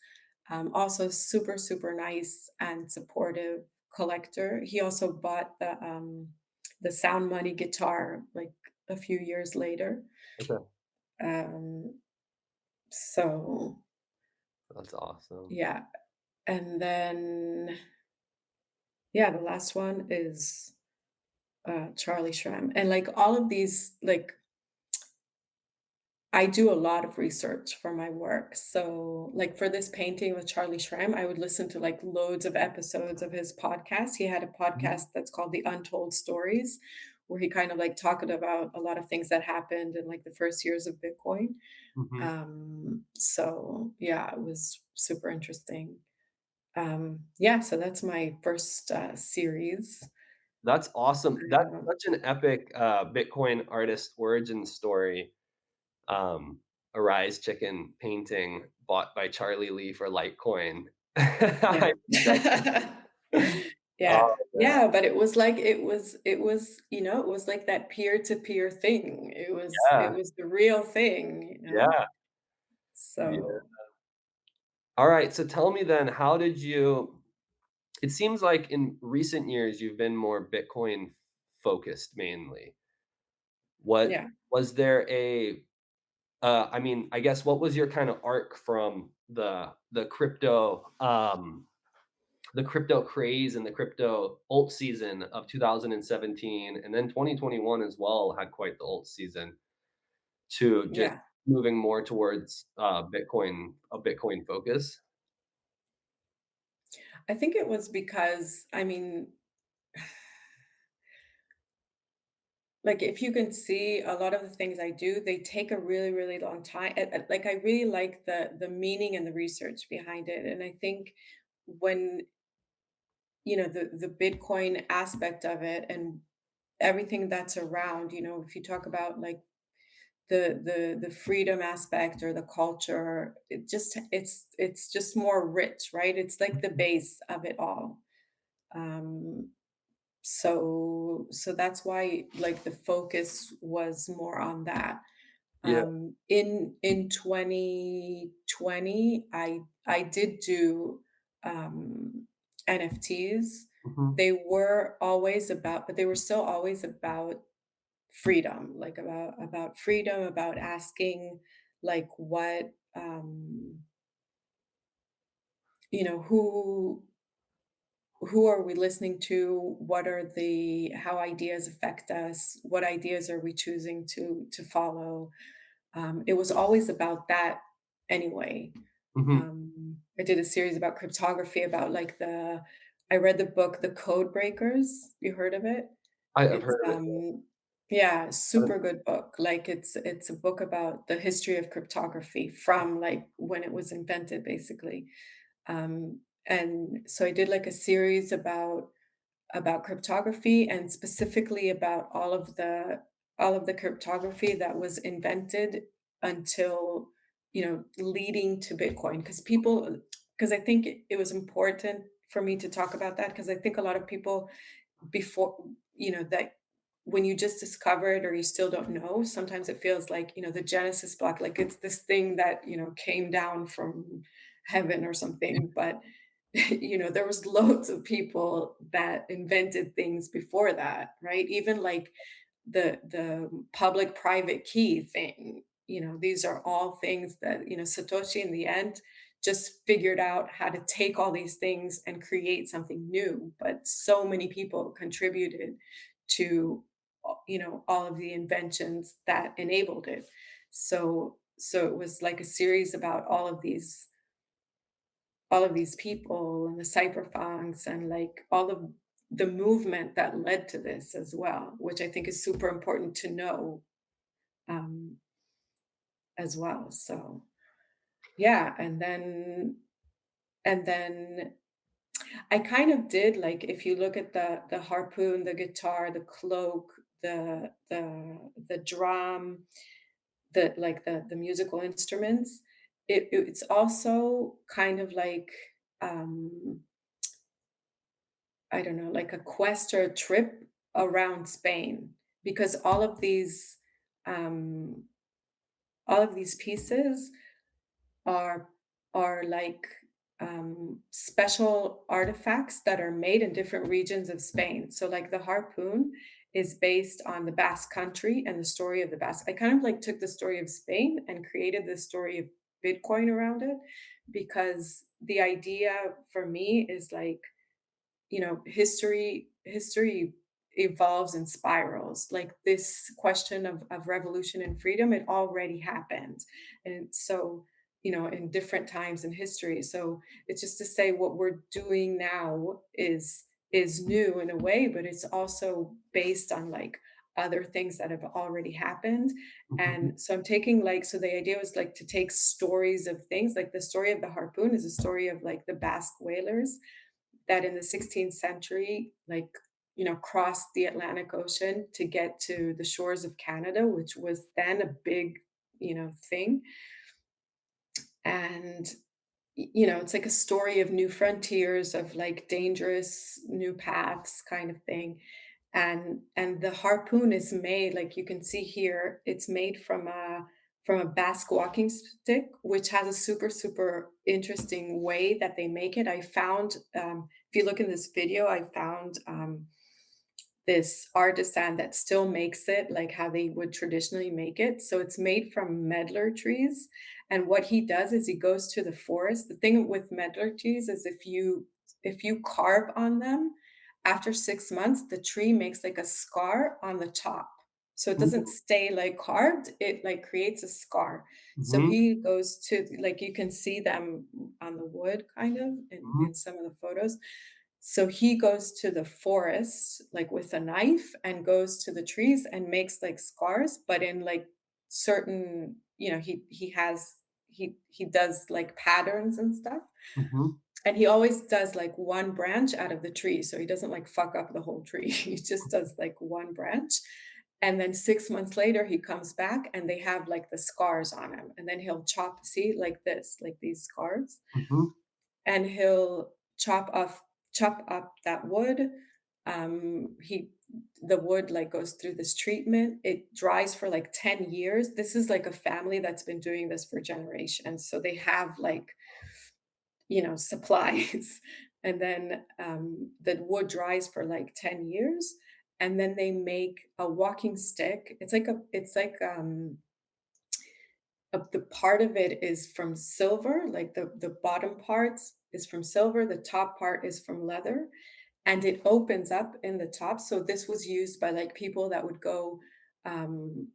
Also, super, super nice and supportive collector. He also bought the Sound Money guitar like a few years later. Okay. Um, so That's awesome. yeah, and then yeah, the last one is Charlie Shrem. And like all of these, like I do a lot of research for my work. So like for this painting with Charlie Shrem, I would listen to like loads of episodes of his podcast. He had a Mhm, podcast that's called The Untold Stories, where he kind of like talked about a lot of things that happened in like the first years of Bitcoin. mhm. So yeah, it was super interesting. Yeah, so that's my first series. That's awesome. That's Um, such an epic, Bitcoin artist origin story. A Chicken painting bought by Charlie Lee for Litecoin. yeah. I think that's Yeah. oh, man. Yeah, but it was like that peer-to-peer thing. It Yeah, was the real thing, yeah, yeah. So, Alright, so tell me then, how did you it seems like in recent years, you've been more Bitcoin focused mainly. What yeah, was there a I mean, I guess what was your kind of arc from the crypto craze and the crypto alt season of 2017, and then 2021 as well had quite the alt season, to just yeah. moving more towards, a Bitcoin focus? I think it was because, I mean, like, if you can see a lot of the things I do, they take a really, really long time. Like, I really like the meaning and the research behind it, and I think when, the Bitcoin aspect of it and everything that's around, if you talk about, like, the freedom aspect or the culture, it's just more rich, right? It's like the base of it all. Um, so that's why, like, the focus was more on that. Yeah. In 2020, I did do, NFTs. Mhm. They were always about but they were still always about freedom, like, about freedom, about asking, like, what, who are we listening to? What are the how ideas affect us? What ideas are we choosing to follow? It was always about that anyway. Mhm. I did a series about cryptography, about like I read the book The Code Breakers. You heard of it? I've It's heard of it, yeah, yeah. super good book. Like it's a book about the history of cryptography from like when it was invented, basically. And so I did like a series about cryptography, and specifically about all of the cryptography that was invented until, leading to Bitcoin. Because I think it was important for me to talk about that, because I think a lot of people before, that when you just discover it or you still don't know, sometimes it feels like, the Genesis block, like it's this thing that, came down from heaven or something. But there was loads of people that invented things before that, right? Even like the public private key thing, these are all things that, Satoshi in the end just figured out how to take all these things and create something new, but so many people contributed to, all of the inventions that enabled it. So it was like a series about all of these people and the cypherpunks and like all of the movement that led to this as well, which I think is super important to know, um, as well. So yeah, and then I kind of did, like, if you look at the harpoon, the guitar, the cloak, the drum, the musical instruments, it's also kind of like, um, I don't know, like a quest or a trip around Spain, because um, all of these pieces are are like, special artifacts that are made in different regions of Spain. So, like, the harpoon is based on the Basque Country and the story of the Basque. I kind of, like, took the story of Spain and created the story of Bitcoin around it, because the idea for me is, like, history evolves in spirals. Like, this question of revolution and freedom, it already happened. And so, in different times in history. So it's just to say what we're doing now is new in a way, but it's also based on, like, other things that have already happened. Mhm. And so I'm taking, like, so the idea was, like, to take stories of things. Like, the story of the harpoon is a story of, like, the Basque whalers that in the 16th century, like, crossed the Atlantic Ocean to get to the shores of Canada, which was then a big, thing. And, it's like a story of new frontiers, of, like, dangerous new paths kind of thing. And the harpoon is made, like you can see here, it's made from a Basque walking stick, which has a super, super interesting way that they make it. I found, if you look in this video, I found, this artisan that still makes it like how they would traditionally make it. So it's made from medlar trees. And what he does is he goes to the forest. The thing with medlar trees is if you carve on them, after 6 months, the tree makes like a scar on the top. So it doesn't Mhm. stay like carved, it like creates a scar. So Mhm. he goes to, like, you can see them on the wood kind of in Mhm. some of the photos. So he goes to the forest, like, with a knife, and goes to the trees and makes, like, scars, but in, like, certain, he does, like, patterns and stuff, Mhm. and he always does, like, one branch out of the tree, so he doesn't, like, fuck up the whole tree. He just does, like, one branch, and then 6 months later, he comes back, and they have, like, the scars on him, and then he'll chop, see, like this, like, these scars, Mhm. and he'll chop up that wood. He The wood, like, goes through this treatment. It dries for like 10 years. This is like a family that's been doing this for generations. So they have, like, supplies. And then the wood dries for like 10 years. And then they make a walking stick. The part of it is from silver, like the bottom parts is from silver, the top part is from leather, and it opens up in the top. So this was used by, like, people that would go, um,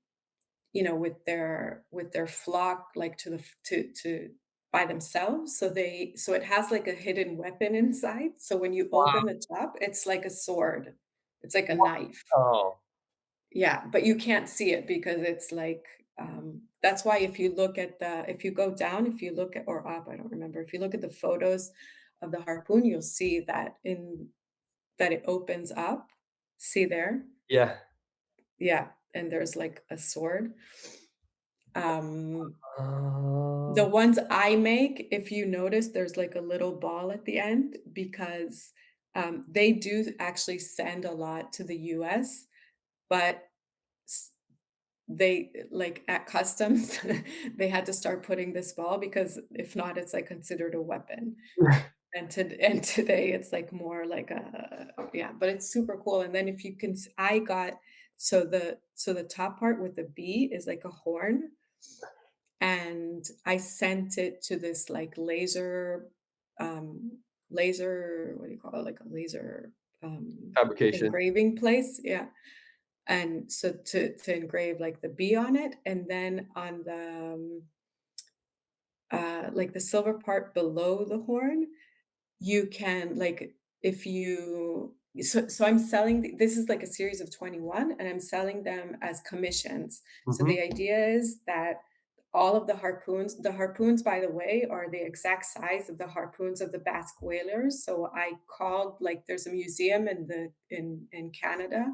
with their flock, like, to by themselves. So it has like a hidden weapon inside. So when you open Wow. the top, it's like a sword. It's like a knife. Wow. Yeah, but you can't see it because it's like, that's why if you go down, if you look at, or up, I don't remember. If you look at the photos of the harpoon, you'll see that it opens up. See there? Yeah. Yeah, and there's like a sword. Um, the Uh, ones I make, if you notice, there's like a little ball at the end because, they do actually send a lot to the US, but they, like, at customs, they had to start putting this ball because if not, it's, like, considered a weapon. And today it's, like, more like a, yeah, but it's super cool. And then if you can s I got, so the top part with the B is like a horn, and I sent it to this, like, laser, what do you call it? Like a laser, Fabrication. engraving place, yeah. And so to engrave, like, the B on it, and then on the, like, the silver part below the horn, you can, like, if you so I'm selling this is like a series of 21 and I'm selling them as commissions. So Mhm, the idea is that all of the harpoons, by the way, are the exact size of the harpoons of the Basque whalers. So I called like there's a museum in Canada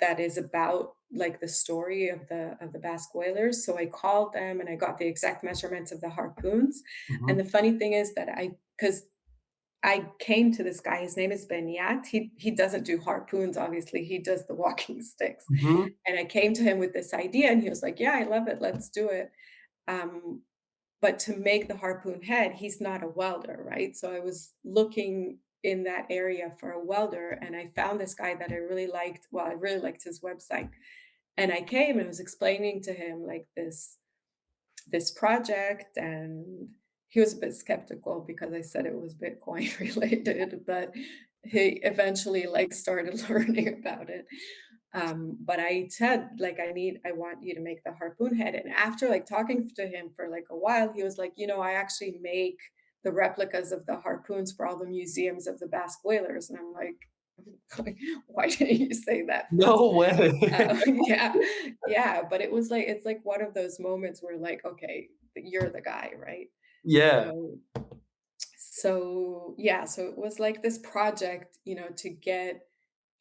that is about like the story of the Basque whalers. So I called them and I got the exact measurements of the harpoons. And mhm, the funny thing is that because I came to this guy, his name is Benyat. He doesn't do harpoons, obviously, he does the walking sticks. mhm, And I came to him with this idea, and he was like, "Yeah, I love it, let's do it." Um, but to make the harpoon head, he's not a welder, right? So I was looking in that area for a welder, and I found this guy that I really liked. Well, I really liked his website. And I came and was explaining to him like this project, and he was a bit skeptical because I said it was Bitcoin related, but he eventually like started learning about it. But I said like I want you to make the harpoon head. And after like talking to him for like a while, he was like, I actually make the replicas of the harpoons for all the museums of the Basque whalers. And I'm like, why didn't you say that first? no way. Yeah, yeah, but it's like one of those moments where like, okay, you're the guy, right? Yeah, So yeah, so it was like this project, to get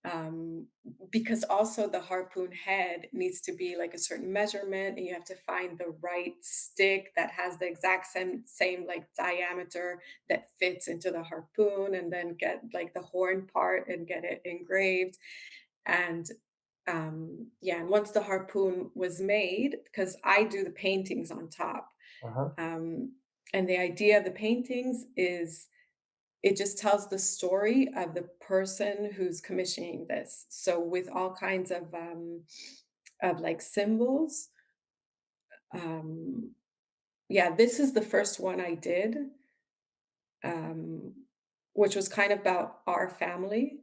um because also the harpoon head needs to be like a certain measurement and you have to find the right stick that has the exact same like diameter that fits into the harpoon and then get like the horn part and get it engraved and yeah, and once the harpoon was made, because I do the paintings on top, uh-huh, um, and the idea of the paintings is it just tells the story of the person who's commissioning this. So with all kinds of like symbols. Um, yeah, this is the first one I did, um, which was kind of about our family.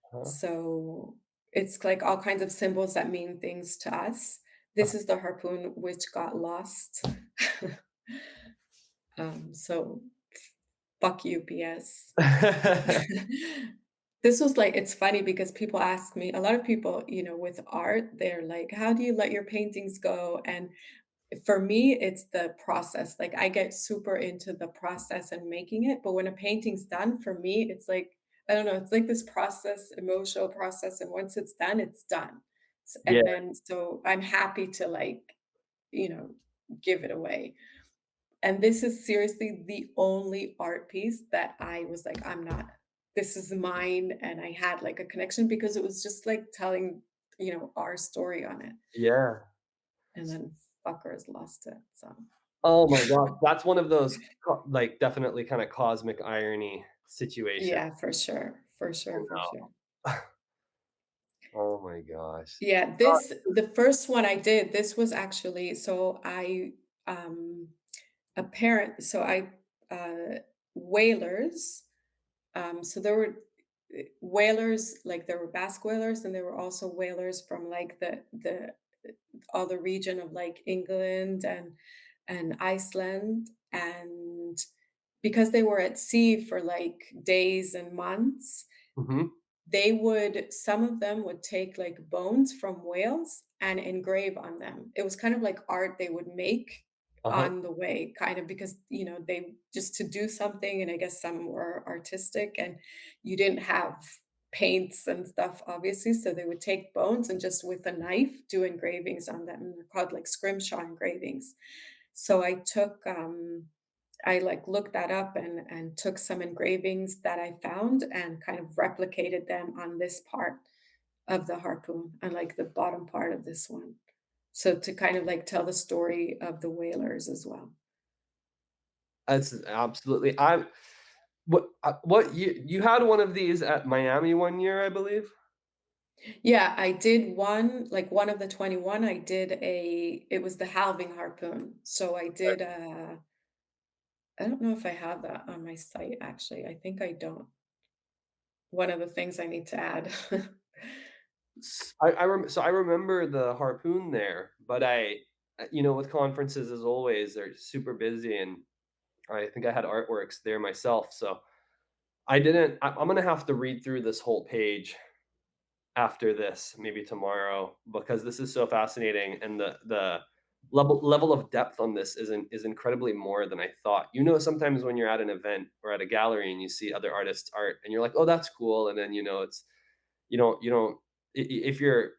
uh-huh, So it's like all kinds of symbols that mean things to us. This is the harpoon which got lost. So fuck UPS. uh-huh. This was like, it's funny because people ask me, a lot of people, with art, they're like, how do you let your paintings go? And for me, it's the process. Like I get super into the process and making it. But when a painting's done, for me, it's like, I don't know, it's like this process, emotional process. And once it's done, it's done. Yeah, And then so I'm happy to like, you know, give it away. And this is seriously the only art piece that I was like, I'm not, this is mine. And I had like a connection because it was just like telling, our story on it. yeah. And then fuckers lost it. So Oh my gosh, that's one of those like, definitely kinda cosmic irony situations. yeah, for sure. For I sure. For sure. know. Oh my gosh. Yeah, the first one I did, this was actually, so a parent, so whalers. So there were whalers, like there were Basque whalers, and there were also whalers from like the other region of like England and Iceland, and because they were at sea for like days and months, Mhm. some of them would take like bones from whales and engrave on them. It was kind of like art they would make Uh-huh. on the way, kind of because, they just to do something. And I guess some were artistic and you didn't have paints and stuff, obviously. So they would take bones and just with a knife do engravings on them. They're called like scrimshaw engravings. So I like looked that up and took some engravings that I found and kind of replicated them on this part of the harpoon and like the bottom part of this one. So to kind of like tell the story of the whalers as well. That's absolutely what you had one of these at Miami one year, I believe? Yeah, I did one of the 21, it was the halving harpoon. So I don't know if I have that on my site actually. I think I don't. One of the things I need to add. So I remember the harpoon there, but with conferences as always, they're super busy, and I think I had artworks there myself, so I didn't I'm gonna have to read through this whole page after this, maybe tomorrow, because this is so fascinating, and the level of depth on this is incredibly more than I thought. Sometimes when you're at an event or at a gallery and you see other artists' art and you're like, "Oh, that's cool," and then, it's you don't if you're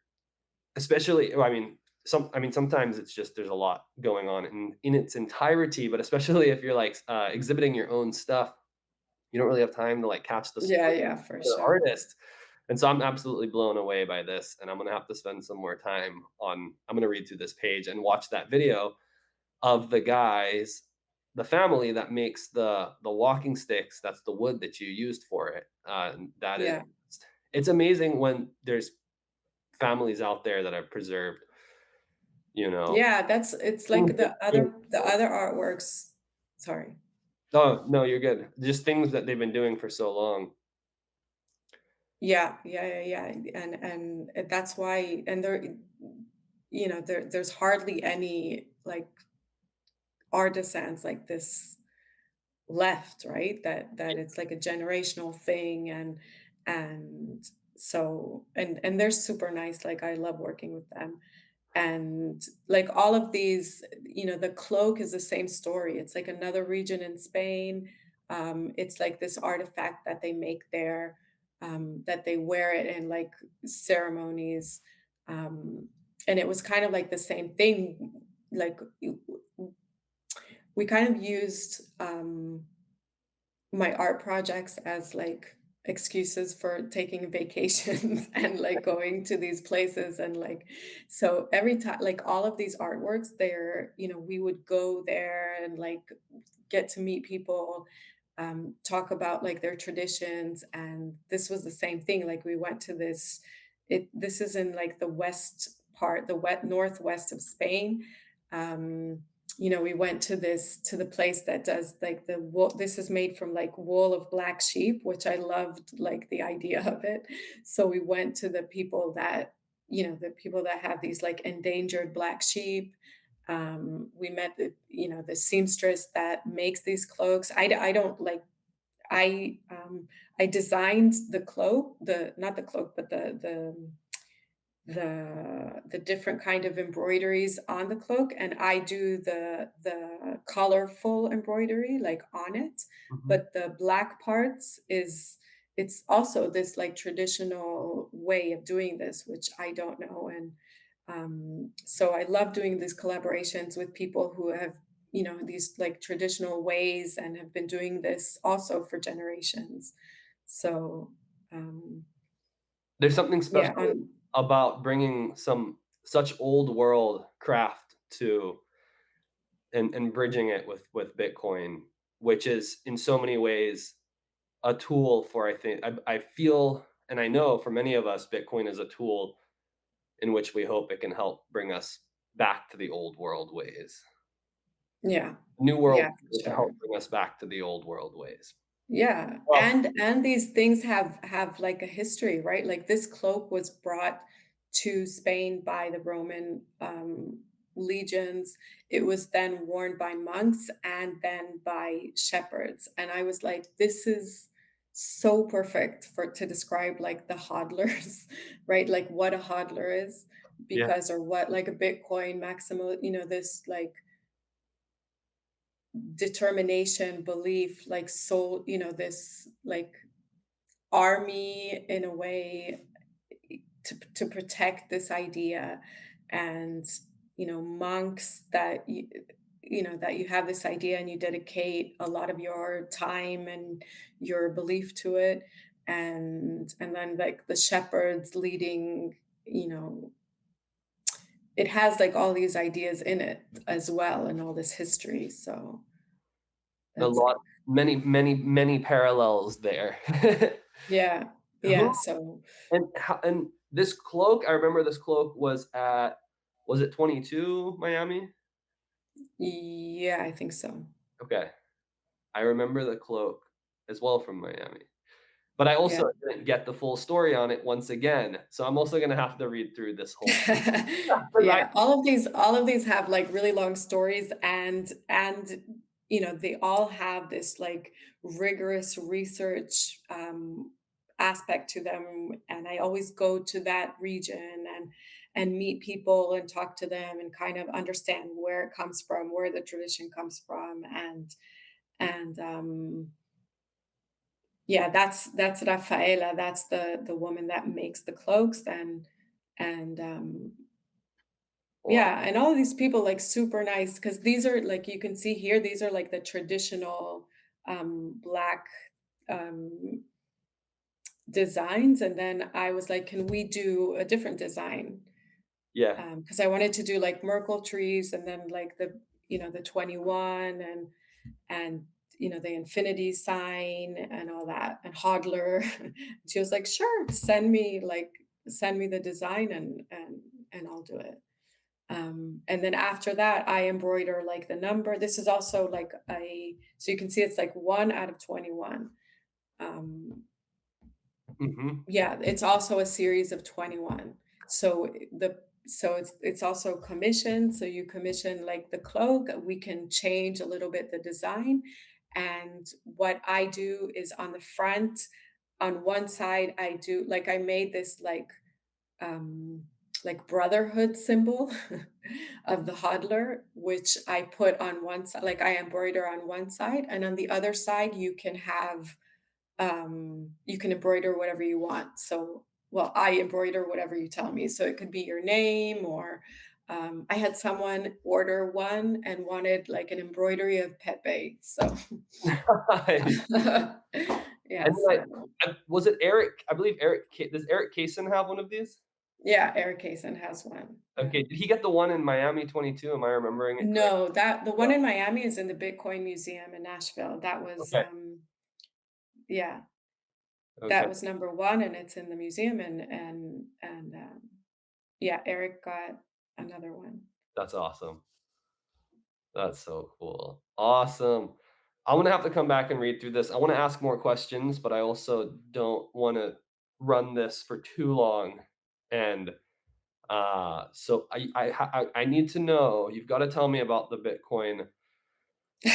especially well, sometimes it's just there's a lot going on in its entirety, but especially if you're, like, exhibiting your own stuff, you don't really have time to, like, catch the Yeah, story yeah, for of the sure. artist, and so I'm absolutely blown away by this, and I'm gonna have to spend some more time on I'm gonna read through this page and watch that video of the family that makes the walking sticks, that's the wood that you used for it, and that is Yeah. it's amazing when there's families out there that have preserved, you know, Yeah, it's things like that the other artworks. Sorry. Oh, no, you're good. Just things that they've been doing for so long. Yeah, yeah, yeah, yeah, and that's why, and there's hardly any, like, artisans like this left, right? That it's like a generational thing, and so, and they're super nice, like, I love working with them. And like all of these, the cloak is the same story. It's like another region in Spain. It's like this artifact that they make there, that they wear it in like ceremonies. And it was kind of like the same thing. Like we kind of used my art projects as like excuses for taking vacations and like going to these places, and like, so every time, like all of these artworks, we would go there and like get to meet people, talk about like their traditions. And this was the same thing, like we went to this is in like the west part, the wet northwest of Spain. um we went to the place that does like the wool. This is made from like wool of black sheep, which I loved, like the idea of it. So we went to the people that have these like endangered black sheep. We met the seamstress that makes these cloaks. I don't like I designed the cloak, the not the cloak, but the different kind of embroideries on the cloak, and I do the colorful embroidery like on it. Mhm. But the black parts is it's also this like traditional way of doing this, which I don't know. And so I love doing these collaborations with people who have these like traditional ways and have been doing this also for generations. So There's something yeah, special on about bringing some such old world craft to and bridging it with Bitcoin, which is in so many ways a tool for I feel and I know for many of us, Bitcoin is a tool in which we hope it can help bring us back to the old world ways. Yeah. New world Yeah, for to sure. help bring us back to the old world ways. Yeah, Well, and these things have like a history, right? Like this cloak was brought to Spain by the Roman legions. It was then worn by monks and then by shepherds. And I was like, this is so perfect for to describe like the hodlers, right? Like what a hodler is, yeah. because or what like a Bitcoin maximal, this like determination, belief, like soul, this like army in a way to protect this idea. And monks that that you have this idea and you dedicate a lot of your time and your belief to it. And then like the shepherds leading, you know it has like all these ideas in it as well, and all this history. So A that's lot like, many, many, many parallels there. yeah, Who yeah. So and this cloak, I remember this cloak was it 22 Miami? yeah, I think so. Okay. I remember the cloak as well from Miami. But I Yeah. also didn't get the full story on it once again, so I'm also gonna have to read through this whole 'cause I Yeah, all of these have like really long stories. And they all have this like rigorous research aspect to them, and I always go to that region and meet people and talk to them and kind of understand where it comes from, where the tradition comes from, and yeah, that's Rafaela. That's the woman that makes the cloaks, and Wow. yeah, and all of these people like super nice because these are like you can see here, these are like the traditional black um designs. And then I was like, can we do a different design? Yeah. Because I wanted to do like Merkle trees and then like the 21 and the infinity sign and all that and hodler. She was like, sure, send me the design and I'll do it. And then after that, I embroider like the number. This is also like so you can see it's like 1 out of 21. Um, Mhm. yeah, it's also a series of 21. So it's also commissioned. So you commission like the cloak. We can change a little bit the design. And what I do is on the front, on one side, I do like I made this um like brotherhood symbol of the hodler, which I put on one side, like I embroider on one side, and on the other side you can embroider whatever you want. So, well, I embroider whatever you tell me. So it could be your name or I had someone order one and wanted like an embroidery of Pepe. So Nice. yeah, And then so was it Eric? I believe does Eric Kaysen have one of these? yeah, Eric Kaysen has one. Yeah. Okay, did he get the one in Miami 22? Am I remembering it correct? No, that the one No. in Miami is in the Bitcoin Museum in Nashville. That was Okay, yeah, okay, that was number one and it's in the museum and yeah, Eric got another one. that's awesome. That's so cool. Awesome. I'm gonna have to come back and read through this. I wanna ask more questions, but I also don't wanna run this for too long, and, so I need to know, you've gotta tell me about the Bitcoin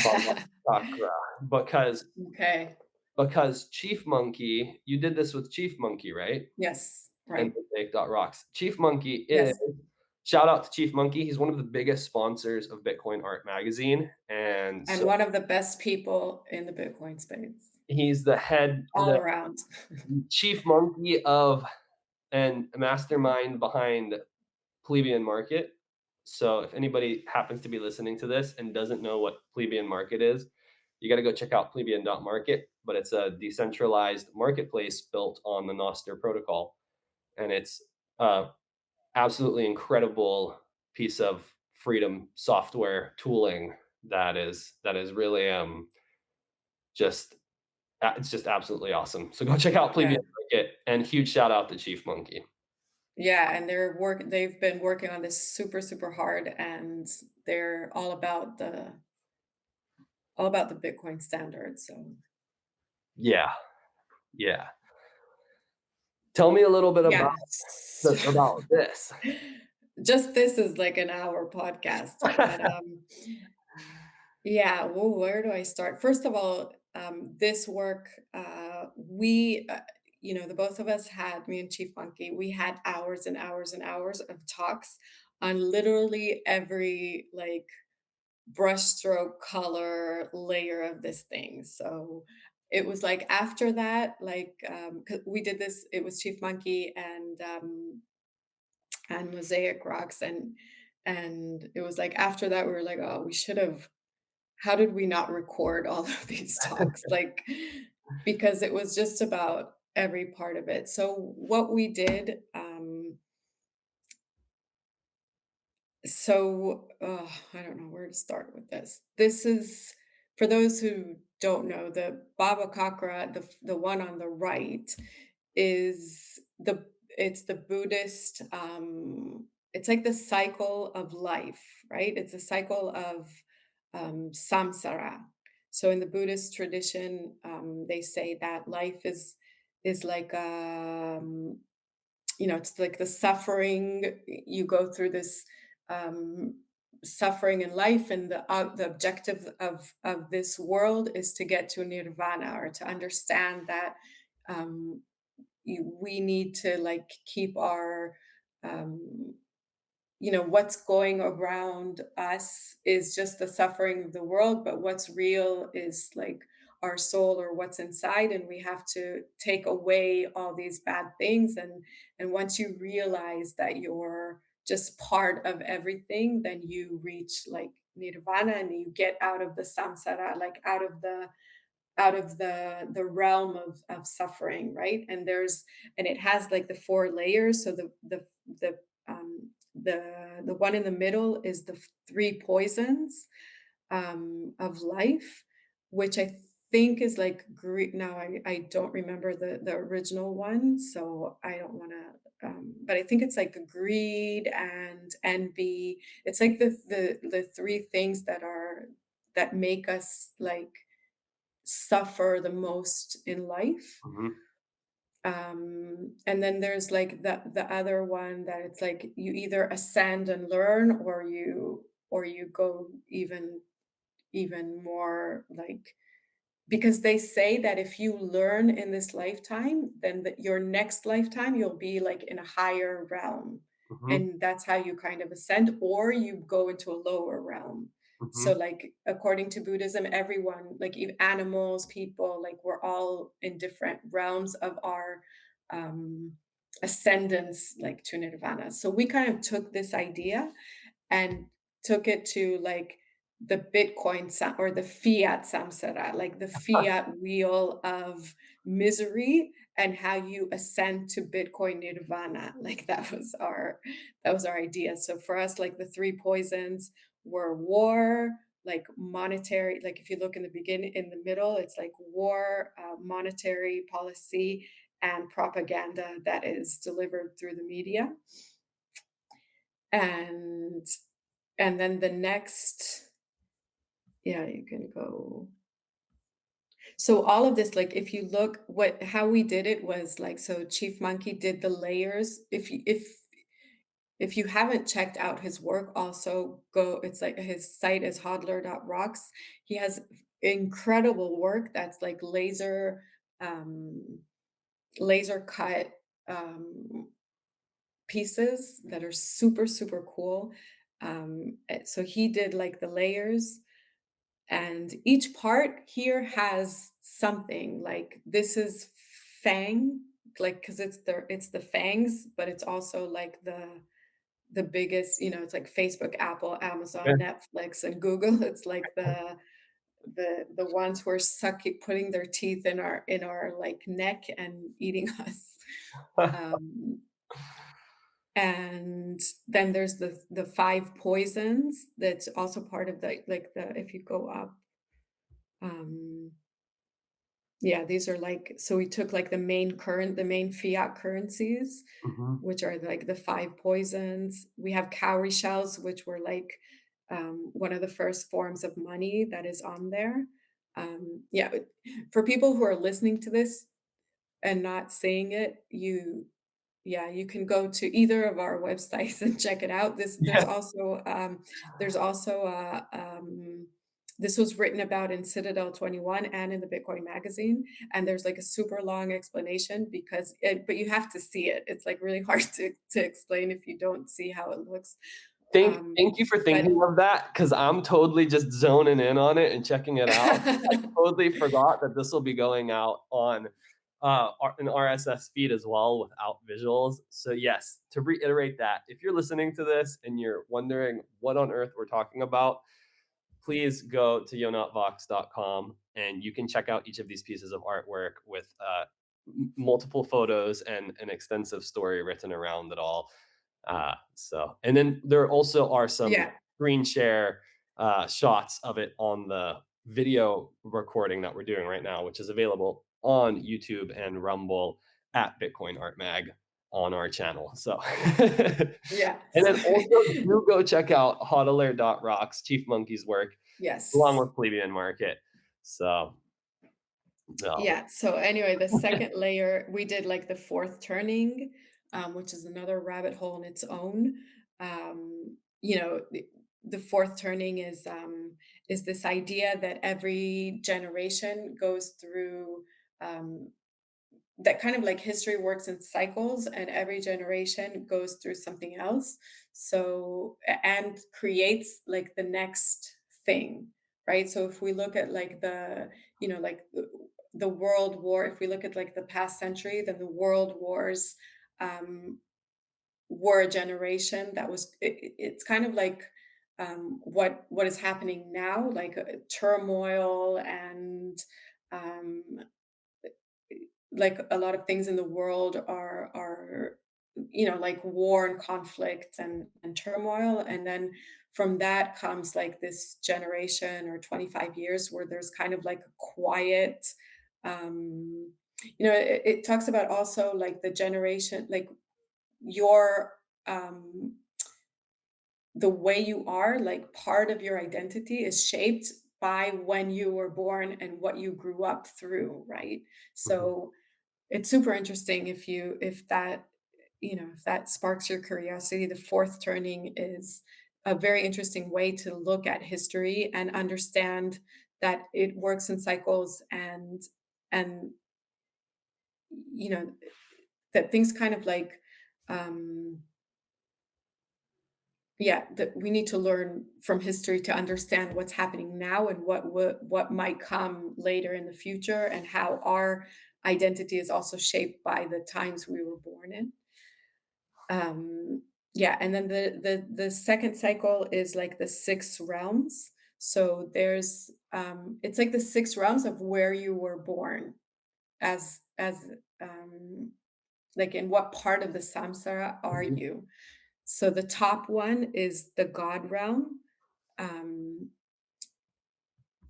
Baba chakra, because Okay. Chief Monkey, you did this with Chief Monkey, right? Yes, And right. Rocks. Chief Monkey is Yes, shout out to Chief Monkey, he's one of the biggest sponsors of Bitcoin Art Magazine, and and so one of the best people in the Bitcoin space, he's all the around. chief monkey of and mastermind behind Plebeian Market. So if anybody happens to be listening to this and doesn't know what Plebeian Market is, you got to go check out plebeian.market, but it's a decentralized marketplace built on the Nostr protocol, and it's a absolutely incredible piece of freedom software tooling that is really just it's just absolutely awesome. So go check out Yeah. Plebeian Market, and huge shout out to Chief Monkey. Yeah, and they've been working on this super, super hard, and they're all about the Bitcoin standard, so Yeah, yeah. Tell me a little bit about yes. this. Just this is like an hour podcast, but, yeah, well, where do I start? First of all, this work, the both of us had, me and Chief Monkey, we had hours and hours and hours of talks on literally every like brushstroke color layer of this thing. So it was like after that, like 'cause we did this, it was Chief Monkey and Mosaic Rocks and it was like after that we were like, oh, we should have how did we not record all of these talks? Like, because it was just about every part of it. So what we did, I don't know where to start with this. This is for those who don't know, the Baba Kakra, the one on the right, is it's the Buddhist. It's like the cycle of life, right? It's a cycle of samsara. So in the Buddhist tradition, they say that life is like it's like the suffering you go through this um suffering in life, and the objective of this world is to get to nirvana, or to understand that um, we need to like keep our um, what's going around us is just the suffering of the world, but what's real is like our soul, or what's inside, and we have to take away all these bad things. And once you realize that you're just part of everything, then you reach like nirvana, and you get out of the samsara, like out of the realm of suffering, right? And it has like the four layers. So the one in the middle is the three poisons of life, which I think is like Greek. Now I don't remember the original one, so I don't want to. But I think it's like greed and envy. It's like the three things that make us like suffer the most in life. Mhm. And then there's like the other one, that it's like you either ascend and learn, or you go even more like, because they say that if you learn in this lifetime, then your next lifetime you'll be like in a higher realm. Mhm. And that's how you kind of ascend, or you go into a lower realm. So, Mhm. like, according to Buddhism, everyone, like animals, people, like, we're all in different realms of our um, ascendance, like to nirvana. So, we kind of took this idea and took it to like the or the fiat samsara, like the fiat wheel of misery, and how you ascend to Bitcoin nirvana. Like that was our idea. So for us, like the three poisons were war, like monetary, like if you look in the beginning, in the middle, it's like war, monetary policy, and propaganda that is delivered through the media. And and then the next, yeah, you can go. So all of this, like if you look how we did it was like, so Chief Monkey did the layers. If you haven't checked out his work, also go, it's like his site is hodler.rocks. He has incredible work that's like um laser cut um pieces that are super, super cool. So he did like the layers, and each part here has something. Like this is Fang, like because it's the fangs, but it's also like the biggest. It's like Facebook, Apple, Yeah. Amazon, Netflix, and Google. It's like the ones who are sucking, putting their teeth in our like neck and eating us. Um, and then there's the five poisons, that's also part of the, like, the if you go up, um yeah, these are like, so we took like the main fiat currencies, Mhm. which are like the five poisons. We have cowrie shells, which were like one of the first forms of money that is on there. Yeah, for people who are listening to this and not seeing it, yeah, you can go to either of our websites and check it out. Yeah. There's also this was written about in Citadel 21 and in the Bitcoin magazine, and there's like a super long explanation, but you have to see it. It's like really hard to explain if you don't see how it looks. Thank you for But thinking of that, because 'cause I'm totally just zoning in on it and checking it out. I totally forgot that this will be going out on, an RSS feed as well without visuals. So, yes, to reiterate that, if you're listening to this and you're wondering what on earth we're talking about, please go to yonatvox.com and you can check out each of these pieces of artwork with multiple photos and an extensive story written around it all. And then there also are some yeah, screen share shots of it on the video recording that we're doing right now, which is available on YouTube and Rumble at Bitcoin Art Mag on our channel. So, yeah. and then also do go check out hodler.rocks, Chief Monkey's work, along Yes. with Plebeian Market. So, no. Yeah. So anyway, the second layer, we did like the fourth turning, which is another rabbit hole in its own. Um, you know, the fourth turning is this idea that every generation goes through, um, that kind of like history works in cycles and every generation goes through something else. So and creates like the next thing, right? So if we look at like like the world war, if we look at like the past century, then the world wars um were a generation that was it's kind of like what is happening now, like turmoil and um like a lot of things in the world are like war and conflict and turmoil, and then from that comes like this generation or 25 years where there's kind of like a quiet, um it talks about also like the generation, like your the way you are, like part of your identity is shaped by when you were born and what you grew up through, right? Mhm. So it's super interesting if that, if that sparks your curiosity. The fourth turning is a very interesting way to look at history and understand that it works in cycles, and you know that things kind of like, um yeah, that we need to learn from history to understand what's happening now and what might come later in the future, and how our identity is also shaped by the times we were born in. Yeah, and then the second cycle is like the six realms. So there's it's like the six realms of where you were born, as like in what part of the samsara are Mhm. you. So the top one is the God realm, um,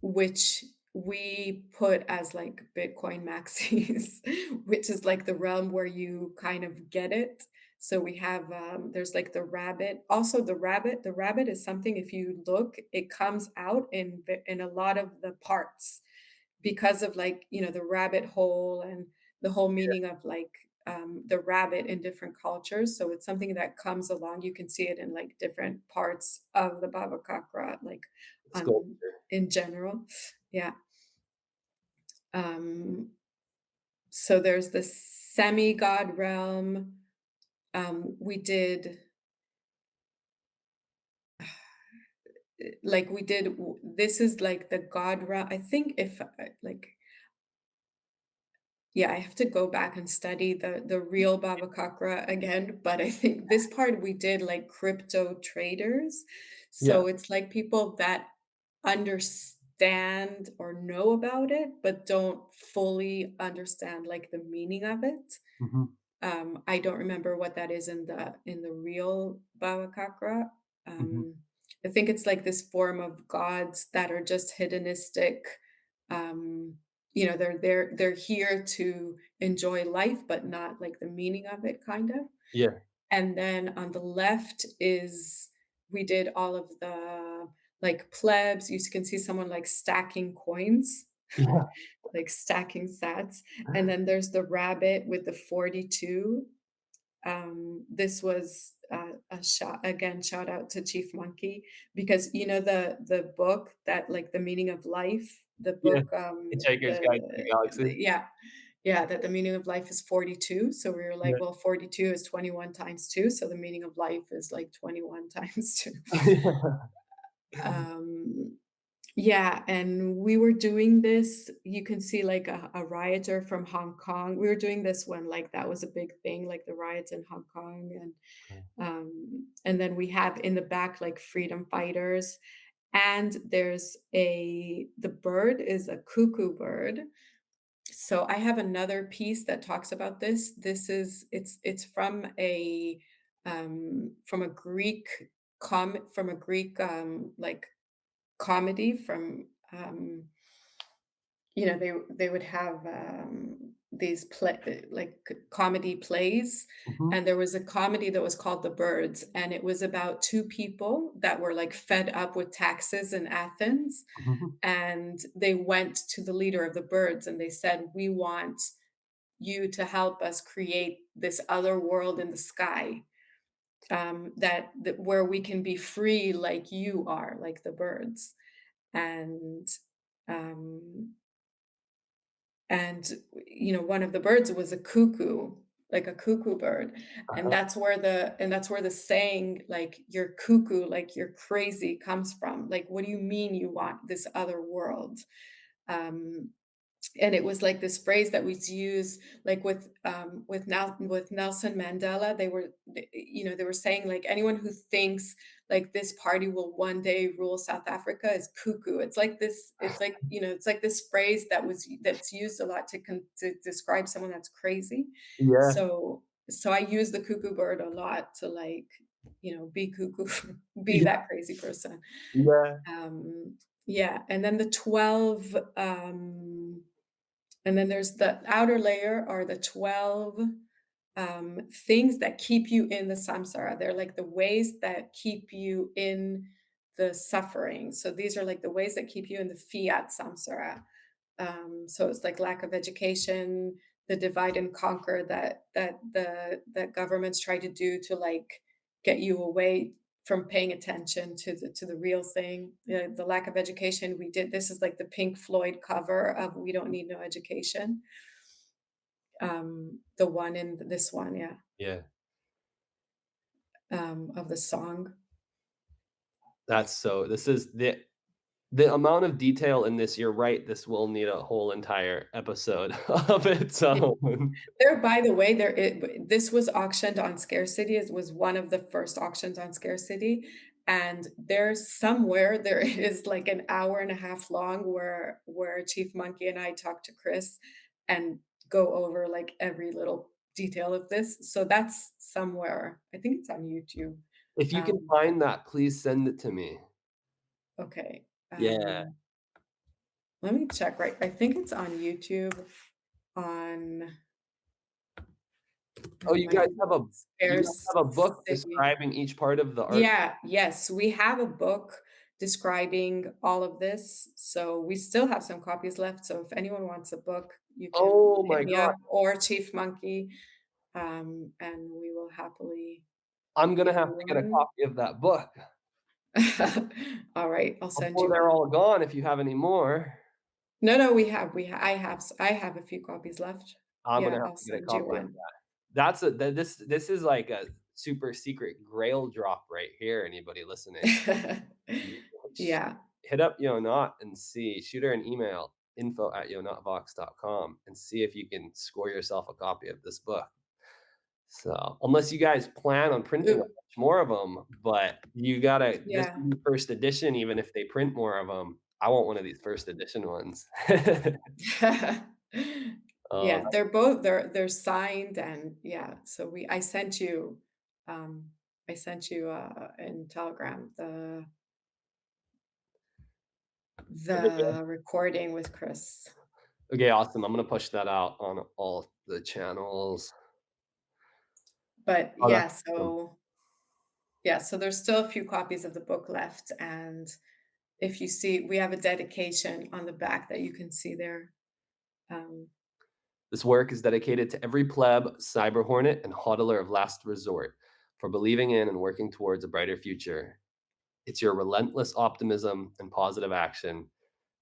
which we put as like Bitcoin maxis, which is like the realm where you kind of get it. So we have there's like the rabbit. Also the rabbit is something, if you look, it comes out in a lot of the parts because of like, the rabbit hole and the whole Yeah, meaning of like the rabbit in different cultures. So it's something that comes along. You can see it in like different parts of the Baba Kakra, like on sculpture. in general. Yeah. Um, so there's the semi-god realm. We did like we did this is like the god realm. I think if like Yeah, I have to go back and study the real Baba Kakra again, but I think this part we did like crypto traders. Yeah. So it's like people that understand or know about it, but don't fully understand like the meaning of it. Mhm. I don't remember what that is in the real Baba Kakra. Mhm. Um, I think it's like this form of gods that are just hedonistic. Um, they're here to enjoy life, but not like the meaning of it, kind of. Yeah. And then on the left is we did all of the like plebs. You can see someone like stacking coins, Yeah. like stacking sats. And then there's the rabbit with the 42. This was a shot again. Shout out to Chief Monkey, because the book that like the meaning of life. The Yeah. book, Hitchhiker's Guide to the Galaxy. yeah, yeah, that the meaning of life is 42. So we were Yeah. like, well, 42 is 21 times two, so the meaning of life is like 21 times two. Um, yeah, and we were doing this. You can see like a rioter from Hong Kong. We were doing this when like that was a big thing, like the riots in Hong Kong, and then we have in the back like freedom fighters, and the bird is a cuckoo bird. So I have another piece that talks about this. It's from a Greek from a Greek like comedy from they would have these comedy plays, Mhm. and there was a comedy that was called The Birds, and it was about two people that were like fed up with taxes in Athens, Mhm. and they went to the leader of the birds and they said, we want you to help us create this other world in the sky. that where we can be free like you are, like the birds. And um, and one of the birds was a cuckoo, like a cuckoo bird. And Uh-huh. that's where the saying, like, you're cuckoo, like you're crazy, comes from. Like, what do you mean you want this other world? um and it was like this phrase that was used, like with Nelson Mandela. They were saying, like, anyone who thinks like this party will one day rule South Africa is cuckoo. It's like this phrase that's used a lot to describe someone that's crazy. Yeah. So I use the cuckoo bird a lot to, like, be cuckoo, be Yeah, that crazy person. yeah. Yeah, and then the 12, and then there's the outer layer, are the 12 things that keep you in the samsara. They're like the ways that keep you in the suffering. So these are like the ways that keep you in the fiat samsara. So it's like lack of education, the divide and conquer that governments try to do to, like, get you away from paying attention to the real thing. The lack of education. We did this is like the Pink Floyd cover of "We Don't Need No Education." The one in this one, yeah, Yeah. of the song. This is the amount of detail in this, you're right, this will need a whole entire episode of its own. There, by the way, this was auctioned on Scarcity. It was one of the first auctions on Scarcity, and there's somewhere there is like an hour and a half long where Chief Monkey and I talk to Chris and go over like every little detail of this. So that's somewhere. I think it's on YouTube. If you can Um, find that, please send it to me. okay. Yeah. Let me check. Right, I think it's on YouTube. On Oh, It might be you guys have a book Scarcity. describing each part of the art? Yeah, yes, we have a book describing all of this, so we still have some copies left, so if anyone wants a book, you can Oh hit my me god. up, or Chief Monkey, and we will happily I'm gonna give have you to get a one. copy of that book Alright, I'll send before you they're one. all gone if you have any more. No, no, I have a few copies left. I'm gonna Yeah, have I'll to get a send you copy of one. that's a th this is like a super secret grail drop right here, anybody listening. You sh Yeah. hit up Yonat and shoot her an email, info@yonatvox.com, and see if you can score yourself a copy of this book. So, unless you guys plan on printing a Ooh, bunch more of them, but you gotta this yeah. will be first edition even if they print more of them. I want one of these first edition ones. Oh, Yeah, they're signed, and yeah, so we um I sent you in Telegram okay. the recording with Chris. Okay, awesome. I'm gonna push that out on all the channels. But Oh, that's yeah, awesome. so there's still a few copies of the book left, and if you see, we have a dedication on the back that you can see there. Um, This work is dedicated to every pleb, cyber hornet, and hodler of last resort for believing in and working towards a brighter future. It's your relentless optimism and positive action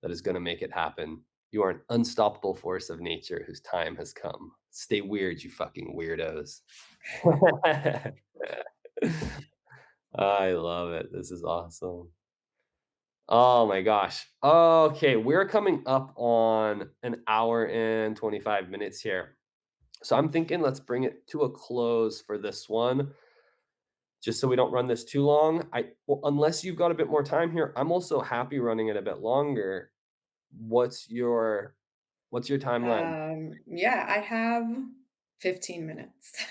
that is going to make it happen. You are an unstoppable force of nature whose time has come. Stay weird, you fucking weirdos. I love it. This is awesome. Oh my gosh. Okay, we're coming up on an hour and 25 minutes here. So I'm thinking let's bring it to a close for this one, just so we don't run this too long. Unless you've got a bit more time here, I'm also happy running it a bit longer. What's your what's your timeline? yeah, I have 15 minutes.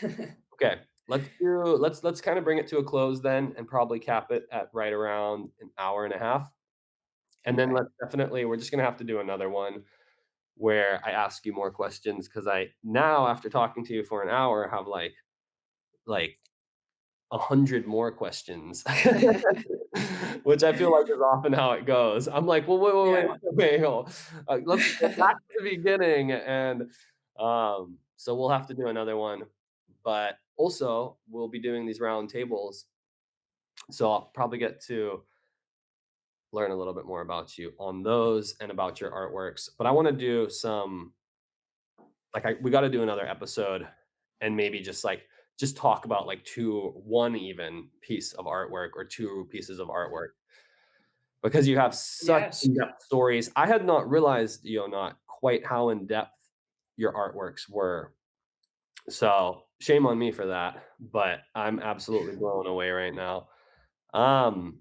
Okay, let's kind of bring it to a close then and probably cap it at right around an hour and a half. And then Okay. let's definitely we're just gonna have to do another one where I ask you more questions because I now after talking to you for an hour have like 100 more questions, which I feel like is often how it goes. I'm like, "Well, wait, Yeah. wait, wait, hold let's go back to the beginning," and, so we'll have to do another one, but also we'll be doing these round tables, so I'll probably get to learn a little bit more about you on those and about your artworks. But I want to do some we got to do another episode and maybe just talk about like one even piece of artwork or two pieces of artwork because you have such Yeah, sure. in-depth stories. I had not realized, not quite how in depth your artworks were. So shame on me for that, but I'm absolutely blown away right now. Um,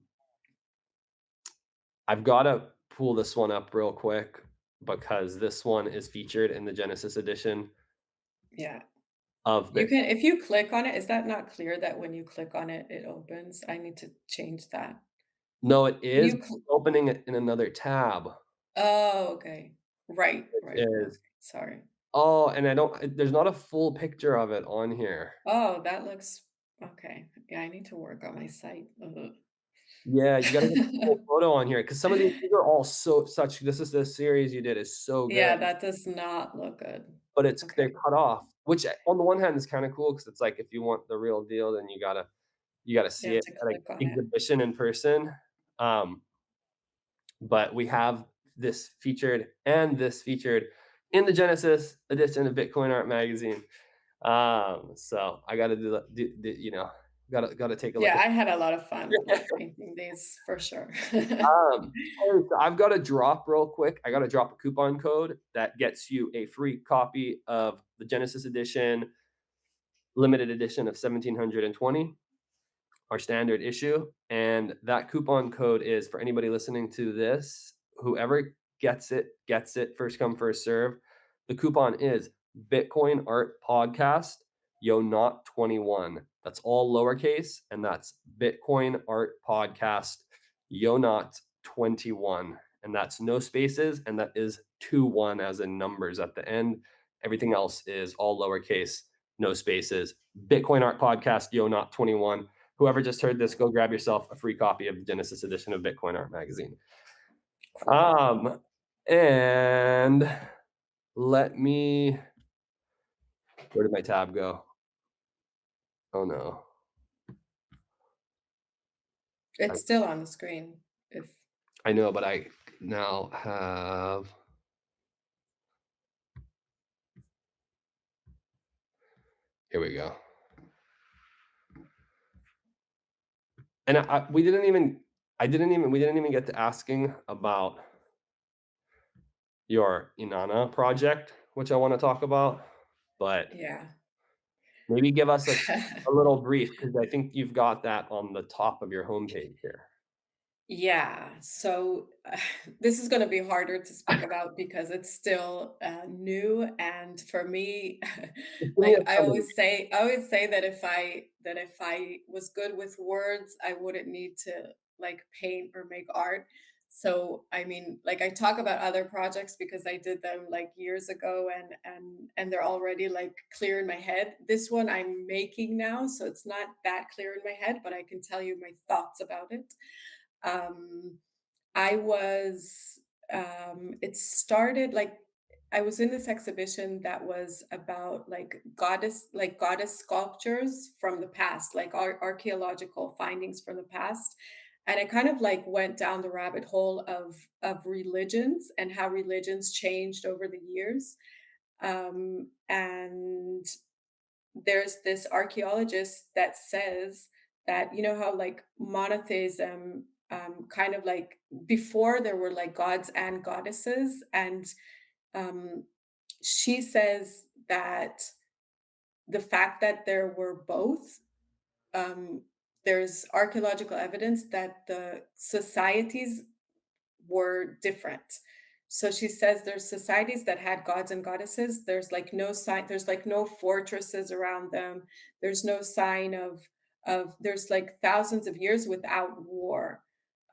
I've got to pull this one up real quick because this one is featured in the Genesis edition Yeah. of You Bit. can if you click on it, is that not clear that when you click on it, it opens? I need to change that. No, it Can is you cl opening it in another tab. Oh, okay. Right, It right. Okay, is. sorry. Oh, and there's not a full picture of it on here. Oh, that looks okay. Yeah, I need to work on my site. Ugh. Yeah, you gotta get the full photo on here because some of these are all this is the series you did is so good, Yeah, that does not look good. but they're Okay. cut off, which on the one hand is kinda cool because it's like if you want the real deal, then you gotta You see have it to at, click on it. exhibition in person. Um, but we have this featured in the Genesis edition of Bitcoin Art Magazine. So I gotta gotta take a look Yeah, at. I had a lot of fun, like, painting these for sure. Hey, so I've got to drop real quick. I got to drop a coupon code that gets you a free copy of the Genesis edition, limited edition of 1720, our standard issue. And that coupon code is for anybody listening to this, whoever gets it, first come, first serve. The coupon is Bitcoin Art Podcast, Yonat 21. That's all lowercase, and that's Bitcoin Art Podcast, Yonat 21. And that's no spaces, and that is 2-1 as in numbers at the end. Everything else is all lowercase, no spaces. Bitcoin Art Podcast, Yonat 21. Whoever just heard this, go grab yourself a free copy of the Genesis edition of Bitcoin Art Magazine. Cool. Um, and let me. Where did my tab go? Oh no, I, It's still on the screen if I know, but I now have. Here we go. And we didn't even. I didn't even. We didn't even get to asking about your Inanna project, which I want to talk about. But yeah. maybe give us a little brief because I think you've got that on the top of your homepage here. Yeah, so this is going to be harder to speak about because it's still new, and for me, Just give me a like summary. I always say that if I was good with words, I wouldn't need to like paint or make art. So I mean, like I talk about other projects because I did them like years ago, and they're already like clear in my head. This one I'm making now, so it's not that clear in my head, but I can tell you my thoughts about it. Um, I was, it started like I was in this exhibition that was about like goddess sculptures from the past, like archaeological findings from the past. And I kind of like went down the rabbit hole of religions and how religions changed over the years. And there's this archaeologist that says that you know how like monotheism kind of like before there were like gods and goddesses, and um, she says that the fact that there were both, um, there's archaeological evidence that the societies were different. So she says there's societies that had gods and goddesses. There's like no sign, there's like no fortresses around them. There's no sign of there's like thousands of years without war.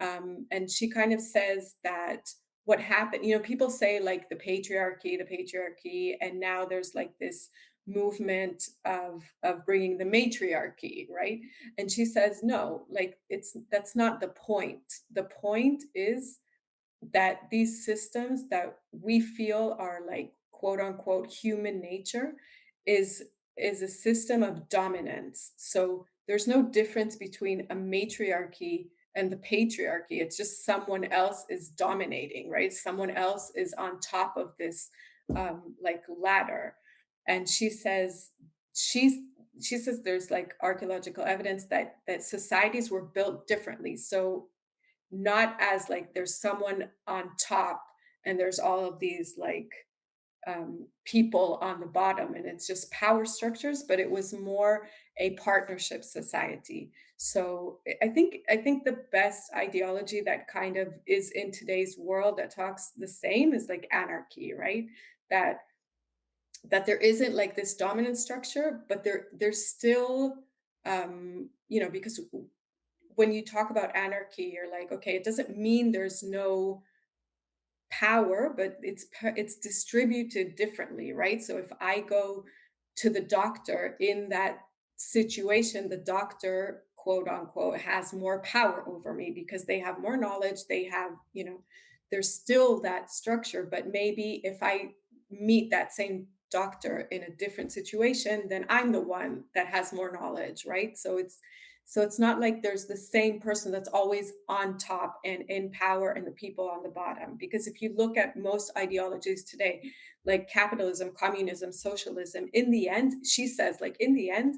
And she kind of says that what happened, you know, people say like the patriarchy, and now there's like this movement of bringing the matriarchy, right? And she says no, like it's that's not the point. The point is that these systems that we feel are like quote unquote human nature is is a system of dominance. So there's no difference between a matriarchy and the patriarchy. It's just someone else is dominating, right? Someone else is on top of this like ladder. And she's she says there's like archaeological evidence that societies were built differently. So not as like there's someone on top and there's all of these like people on the bottom and it's just power structures, but it was more a partnership society. So I think the best ideology that kind of is in today's world that talks the same is like anarchy, right? that that there isn't like this dominant structure, but there's still because when you talk about anarchy, you're like, okay, it doesn't mean there's no power, but it's distributed differently, right? So if I go to the doctor in that situation, the doctor, quote unquote, has more power over me because they have more knowledge. They have, there's still that structure, but maybe if I meet that same doctor in a different situation, then I'm the one that has more knowledge, right? So it's not like there's the same person that's always on top and in power and the people on the bottom. Because if you look at most ideologies today, like capitalism, communism, socialism, in the end, she says, like in the end,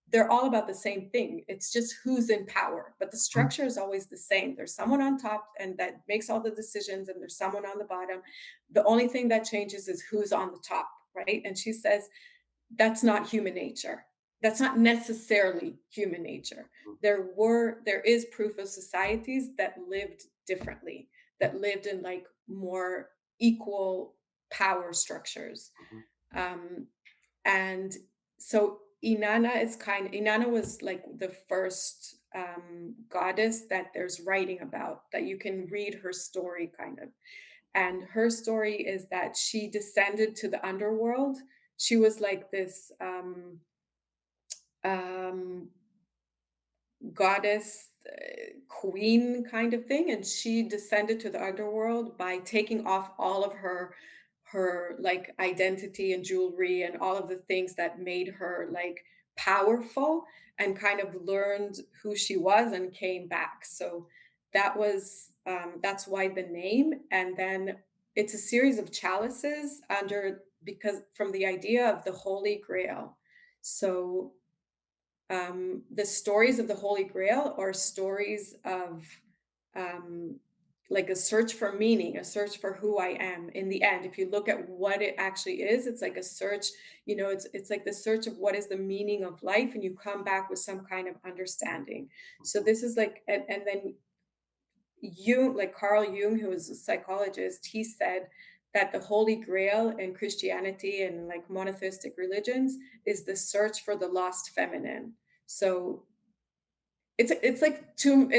they're all about the same thing. It's just who's in power, but the Mhm, structure is always the same. There's someone on top and that makes all the decisions, and there's someone on the bottom. The only thing that changes is who's on the top, right? And she says that's not human nature. That's not necessarily human nature. mhm, There is proof of societies that lived differently, that lived in like more equal power structures. mhm, Um, and so Inanna was like the first goddess that there's writing about, that you can read her story kind of. And her story is that she descended to the underworld. She was like this um, goddess, queen kind of thing, and she descended to the underworld by taking off all of her like identity and jewelry and all of the things that made her like powerful, and kind of learned who she was and came back. So that's why the name. And then it's a series of chalices under, because from the idea of the Holy Grail. So the stories of the Holy Grail are stories of um, like a search for meaning, a search for who I am. In the end, if you look at what it actually is, it's like a search. It's like the search of what is the meaning of life, and you come back with some kind of understanding. So this is like, and then Jung, like Carl Jung, who was a psychologist, he said that the Holy Grail in Christianity and like monotheistic religions is the search for the lost feminine. So it's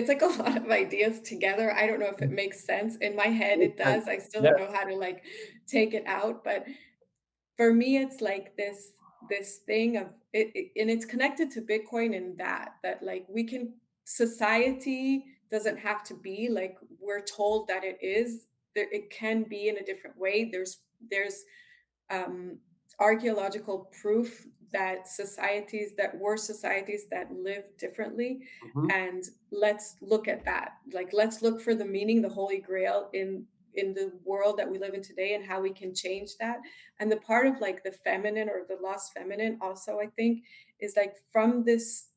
like a lot of ideas together. I don't know if it mhm. makes sense. In my head, Makes it sense. does. I still Yeah. don't know how to like take it out, but for me, it's like this thing of and it's connected to Bitcoin, and that like we can, society doesn't have to be like we're told that it is. There, it can be in a different way. There's um, archaeological proof that societies that live differently. Mhm, And let's look at that. Like, let's look for the meaning, the Holy Grail in the world that we live in today, and how we can change that. And the part of like the feminine or the lost feminine also, I think, is like from this,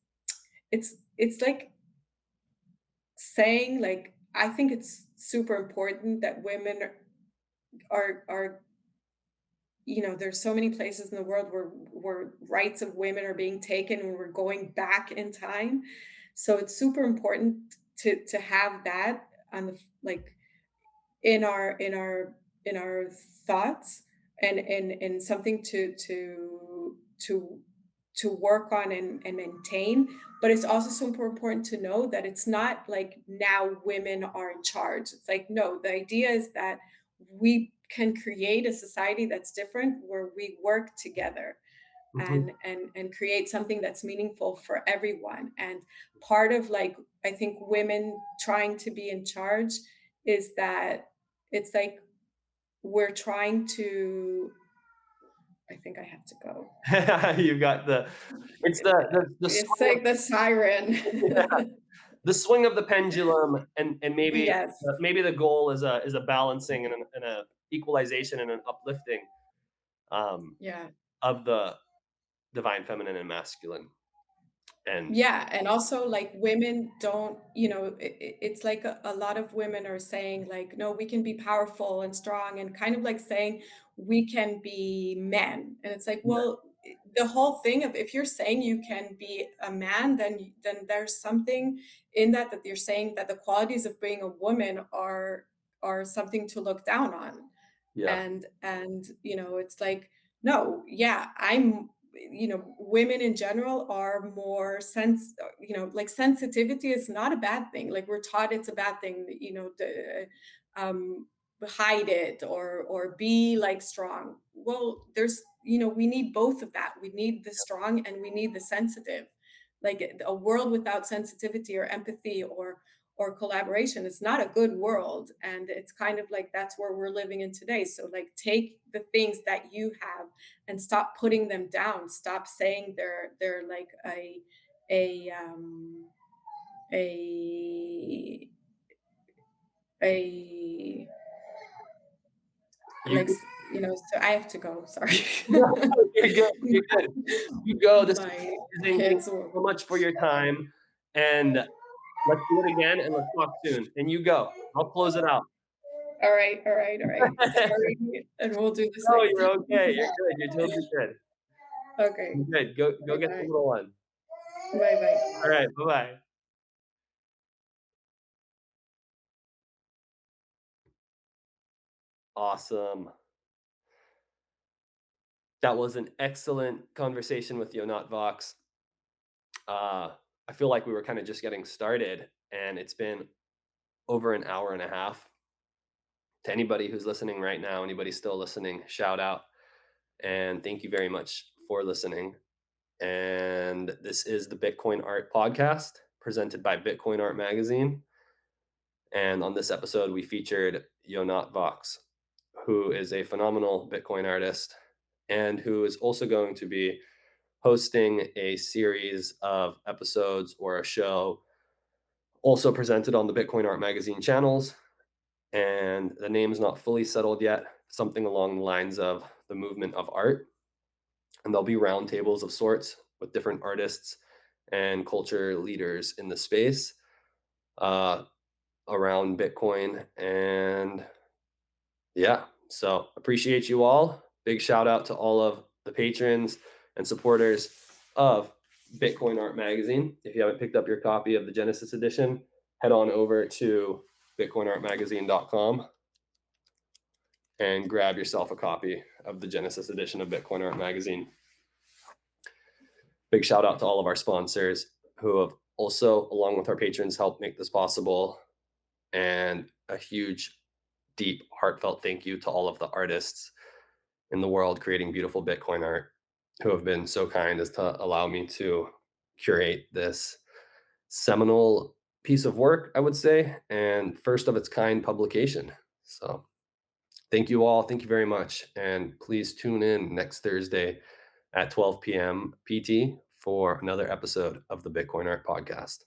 it's like saying like, I think it's super important that women are there's so many places in the world where rights of women are being taken, and we're going back in time. So it's super important to have that on the like in our thoughts, and something to work on and maintain. But it's also super important to know that it's not like now women are in charge. It's like, no, the idea is that we can create a society that's different, where we work together mhm, and create something that's meaningful for everyone. And part of like, I think women trying to be in charge is that it's like we're trying to I think I have to go. You've got it's the It's swing like the of siren. the swing of the pendulum, and Yes. maybe the goal is a balancing and a equalization and an uplifting, um, Yeah. of the divine feminine and masculine, and Yeah, and also like women don't, it's like a lot of women are saying like, no, we can be powerful and strong, and kind of like saying we can be men. And it's like, yeah, well, the whole thing of if you're saying you can be a man, then there's something in that you're saying that the qualities of being a woman are something to look down on. yeah, And it's like, no, yeah, women in general are more like sensitivity is not a bad thing. Like we're taught it's a bad thing, um hide it or be like strong. Well, we need both of that. We need the strong and we need the sensitive. Like a world without sensitivity or empathy or collaboration, it's not a good world. And it's kind of like that's where we're living in today. So like take the things that you have and stop putting them down. Stop saying they're like a a you like so I have to go, sorry. no, you're good, you're good. You go, this is My amazing, thank kids you were so much for your time, and let's do it again, and let's talk soon, and you go. I'll close it out. all right, all right, all right, sorry, and we'll do this No, next you're time. okay, you're good, you're totally good. Okay, You're good, go bye get the bye, little one. bye bye. Alright, bye-bye. Awesome. That was an excellent conversation with Yonat Vaks. I feel like we were kinda just getting started, and it's been over an hour and a half. To anybody who's listening right now, anybody still listening, shout out, and thank you very much for listening. And this is the Bitcoin Art Podcast, presented by Bitcoin Art Magazine. And on this episode, we featured Yonat Vox, who is a phenomenal Bitcoin artist and who is also going to be hosting a series of episodes or a show also presented on the Bitcoin Art Magazine channels. And the name's not fully settled yet, something along the lines of the movement of art. And there'll be roundtables of sorts with different artists and culture leaders in the space, uh, around Bitcoin. And yeah, so appreciate you all. Big shout out to all of the patrons and supporters of Bitcoin Art Magazine. If you haven't picked up your copy of the Genesis edition, head on over to bitcoinartmagazine.com and grab yourself a copy of the Genesis edition of Bitcoin Art Magazine. Big shout out to all of our sponsors who have also, along with our patrons, helped make this possible. And a huge, deep, heartfelt thank you to all of the artists in the world creating beautiful Bitcoin art who have been so kind as to allow me to curate this seminal piece of work, I would say, and first of its kind publication. So thank you all. Thank you very much. And please tune in next Thursday at 12 p.m. PT for another episode of the Bitcoin Art Podcast.